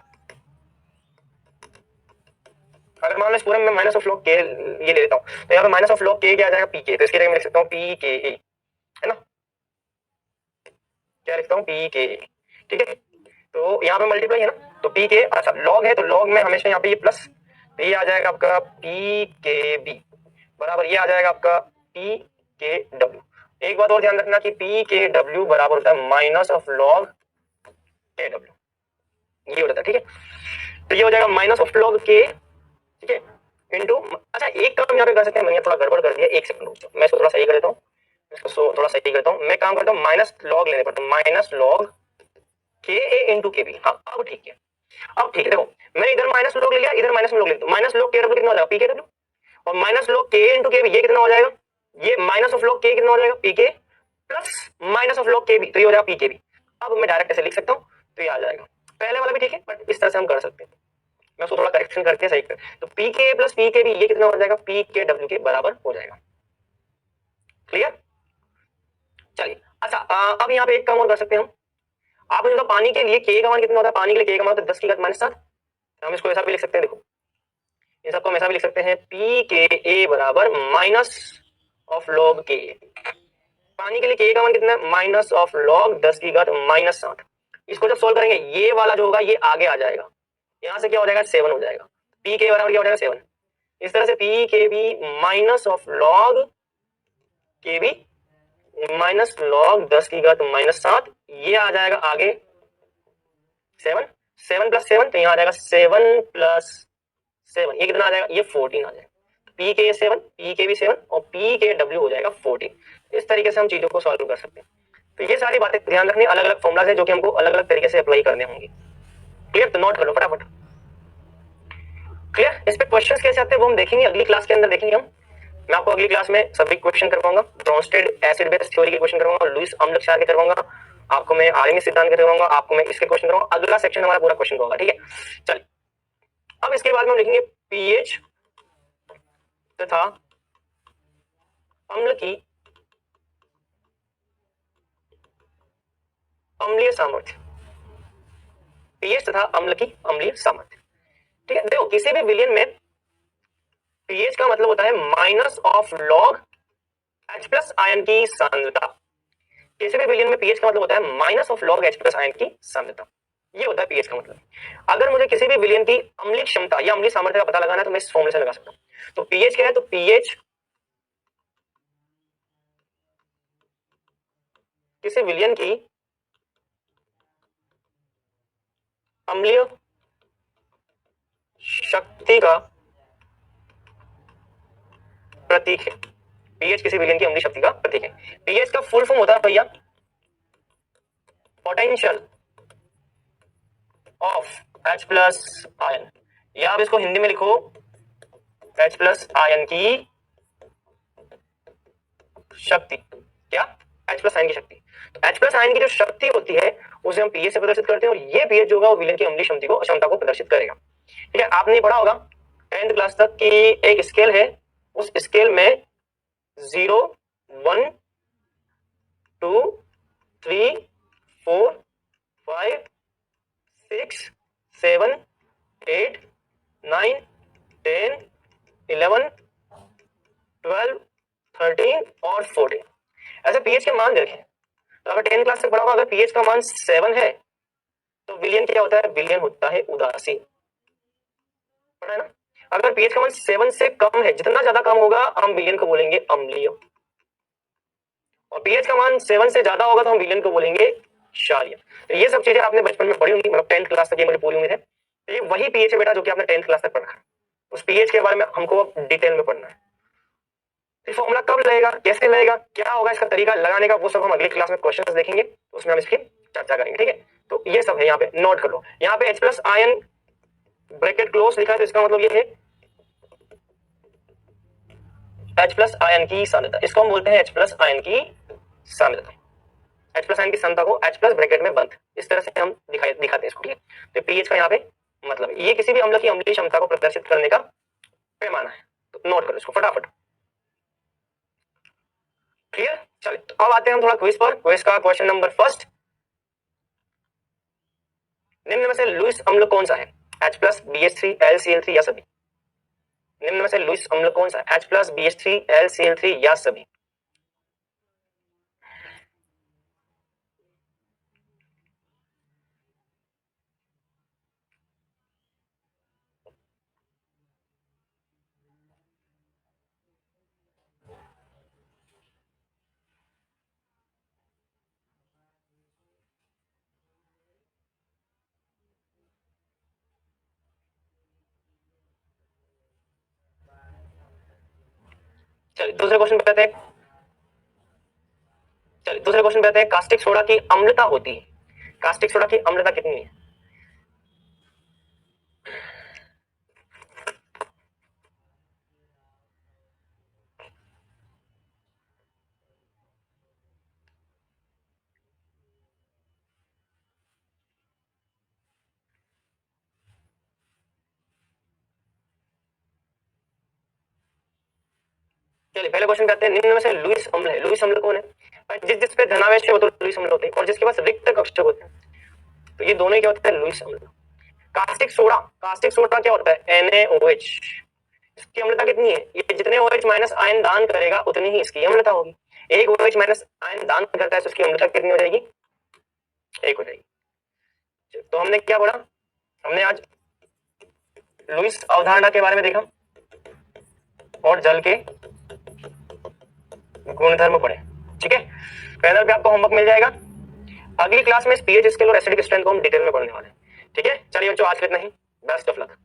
अगर मान लो इस पूरे में माइनस ऑफ लॉग के ये ले लेता हूं, तो यहाँ पे माइनस ऑफ लॉग के क्या आ जाएगा, पी के, तो इसकी जगह मैं लिख सकता हूँ पी के ए, है ना, क्या लिखता हूँ, पी के ए, ठीक है। तो यहाँ पे मल्टीप्लाई है ना, तो पी के, अच्छा लॉग है तो लॉग में हमेशा यहाँ पे ये प्लस, तो ये आ जाएगा आपका पी के बी बराबर, ये आ जाएगा आपका पी के डब्ल्यू। एक बात और ध्यान रखना कि पी के डब्ल्यू बराबर होता है माइनस ऑफ लॉग के डब्ल्यू, ये हो जाता है, ठीक है। तो ये हो जाएगा माइनस ऑफ लॉग के, ठीक है, इंटू, अच्छा एक काम यहाँ पे कर सकते हैं, मैंने थोड़ा गड़बड़ कर दिया, एक सेकंड रुक जाओ, मैं इसको थोड़ा सही कर देता हूँ, इसको थोड़ा सही करता हूँ, मैं काम करता हूँ माइनस लॉग लेने पर, तो माइनस लॉग के ए इंटू के बी, हाँ अब ठीक है, अब ठीक है। देखो मैं इधर माइनस लॉग ले लिया, इधर माइनस में लॉग ले लिया, माइनस लॉग के डब्ल्यू कितना हो जाएगा, पी के डब्ल्यू, और माइनस लॉग के इंटू के बी, ये कितना हो जाएगा, ये माइनस ऑफ लॉग के कितना हो जाएगा, पी के, प्लस माइनस ऑफ लॉग के बी, तो ये हो जाएगा पी के बी। अब मैं डायरेक्ट ऐसे लिख सकता हूँ, तो ये आ जाएगा, पहले वाला भी ठीक है, बट इस तरह से हम कर सकते हैं, मैं उसको थोड़ा करेक्शन करके सही कर, तो पी के प्लस पी के बी, ये कितना हो जाएगा, पी के डब्ल्यू के बराबर हो जाएगा, क्लियर। चलिए अच्छा, अब यहाँ पे एक काम और कर सकते हैं आप मुझे बताओ, पानी के लिए के का मान कितना होता है, पानी के लिए के का मान होता है 10 की घात माइनस 7, हम इसको ऐसा भी लिख सकते हैं, देखो इन सबको हम ऐसा भी लिख सकते हैं, पी के ए बराबर माइनस ऑफ लॉग के ए। पानी के लिए के का मान कितना है, माइनस ऑफ लॉग 10 की घात माइनस 7। इसको जब सोल्व करेंगे, ये वाला जो होगा ये आगे आ जाएगा, यहां से क्या हो जाएगा, 7 हो जाएगा, पी के बराबर क्या हो जाएगा, 7। इस तरह से पी के बी माइनस ऑफ लॉग के बी माइनस लॉग 10 की घात माइनस 7, ये आ जाएगा आगे 7, 7 प्लस 7, तो यहाँ आ जाएगा 7 प्लस 7, ये कितना आ जाएगा, ये 14 आ जाएगा, पी के 7, पी के भी 7, और पी के डब्ल्यू हो जाएगा 14। इस तरीके से हम चीजों को सॉल्व कर सकते हैं। तो ये सारी बातें ध्यान रखनी, अलग अलग फॉर्मुलाज है जो कि हमको अलग अलग तरीके से अप्लाई करने होंगे, क्लियर। तो नोट कर लो फटाफट, क्लियर। इस पे क्वेश्चंस कैसे आते हैं वो हम देखेंगे अगली क्लास के अंदर, देखेंगे हम। मैं आपको अगली क्लास में सभी क्वेश्चन करवाऊंगा, ब्रोंस्टेड एसिड बेस थ्योरी के क्वेश्चन करवाऊंगा, लुईस अम्ल क्षार के करवाऊंगा, आपको मैं आर्यन सिद्धांत के करवाऊंगा, आपको मैं इसके क्वेश्चन करवाऊंगा, अगला सेक्शन हमारा पूरा क्वेश्चन का होगा, ठीक है। चलिए अब इसके बाद में हम लिखेंगे पीएच तथा अम्ल की अम्लीय सामर्थ्य, पीएच तथा अम्ल की अम्लीय सामर्थ्य, ठीक है। देखो किसी भी विलयन में पीएच का मतलब होता है minus of log H plus ion की सांद्रता, किसी भी विलयन में पीएच का मतलब होता है minus of log H plus ion की सांद्रता, ये होता है पीएच का मतलब। अगर मुझे किसी भी विलयन की अम्लीय क्षमता या अम्लीय सामर्थ्य का पता लगाना है तो मैं इस फॉर्मूले से लगा सकता हूं। तो पीएच क्या है, तो पीएच किसी विलयन की अम्लीय शक्ति का प्रतीक है, पीएच किसी विलयन की अम्लीय शक्ति का प्रतीक है। पीएच का फुल फॉर्म होता है भैया potential of H plus ion, या आप इसको हिंदी में लिखो एच प्लस आयन की शक्ति, क्या, एच प्लस आयन की शक्ति। तो एच प्लस आयन की जो शक्ति होती है उसे हम पीएच से प्रदर्शित करते हैं, और ये पीएच जो होगा वो विलयन की अम्लीय क्षमता को प्रदर्शित करेगा, ठीक है। आपने पढ़ा होगा 10th क्लास तक की एक स्केल है, उस स्केल में 0 1 2 3 4 5 6 7 8 9 10 11 12 13 और 14 ऐसे पीएच के मान देखें। तो अगर 10 क्लास तक पढ़ा होगा, अगर पीएच का मान 7 है तो विलयन क्या होता है, विलयन होता है उदासीन, पढ़ा है ना। अगर पीएच का मान 7 से कम है, जितना ज्यादा कम होगा हम विलयन को बोलेंगे अम्लीय, और पीएच का मान 7 से ज्यादा होगा तो हम विलयन को बोलेंगे क्षारीय। तो ये सब चीजें आपने बचपन में पढ़ी होंगी, मतलब 10th क्लास तक, ये मुझे पूरी उम्मीद है। तो ये वही पीएच है बेटा जो कि आपने 10th क्लास तक पढ़ा है, उस पीएच के बारे में हमको डिटेल में पढ़ना है। तो फॉर्मूला कब लगेगा, कैसे लगेगा, क्या होगा इसका तरीका लगाने का, वो सब हम अगली क्लास में क्वेश्चंस देखेंगे, उसमें हम इसकी चर्चा करेंगे, ठीक है। तो ये सब है, यहाँ पे नोट कर लो। यहाँ पे H plus ion bracket close लिखा है, तो इसका मतलब ये है H प्लस आयन की सांद्रता, इसको हम बोलते हैं H प्लस आयन की सांद्रता। H प्लस आयन की सांद्रता को H प्लस ब्रैकेट में बंद, इस तरह से हम दिखाते हैं इसको, ठीक है। तो pH का यहाँ पे मतलब ये किसी भी अम्ल की अम्लीय क्षमता को प्रदर्शित करने का पैमाना है, तो नोट करो इसको फटाफट। क्लियर? चलिए, तो अब आते हैं हम थोड़ा क्विज पर। क्विज का क्वेश्चन नंबर फर्स्ट, निम्न में से लुईस अम्ल कौन सा है? H प्लस BH3 LCl3 या सभी? निम्न में से लुईस अम्ल कौन सा है? H प्लस BH3 LCl3 या सभी? चलिए दूसरे क्वेश्चन पे आते हैं। चलिए दूसरे क्वेश्चन पे आते हैं। कास्टिक सोडा की अम्लता होती है, कास्टिक सोडा की अम्लता कितनी है? चलिए पहले क्वेश्चन पे आते हैं। निम्न में से लुईस अम्ल है, लुईस अम्ल कौन है? जिस जिस पे धनावेश है वो तो लुईस अम्ल होते हैं, और जिसके पास रिक्त कक्षक होते हैं तो ये दोनों ही क्या होता है? लुईस अम्ल। कास्टिक सोडा, कास्टिक सोडा क्या होता है? NaOH। इसकी अम्लता कितनी है? ये जितने OH माइनस आयन दान करेगा उतनी ही इसकी अम्लता होगी। एक OH माइनस आयन दान करता है तो उसकी अम्लता कितनी हो जाएगी? एक हो जाएगी। तो हमने क्या पढ़ा? हमने आज लुईस अवधारणा के बारे में देखा और जल के गुणधर्म पढ़े, ठीक है। पैनल पे आपको होमवर्क मिल जाएगा। अगली क्लास में पीएच स्केल और एसिडिक स्ट्रेंथ को हम डिटेल में पढ़ने वाले हैं, ठीक है। चलिए बच्चों आज के इतना ही, बेस्ट ऑफ लक।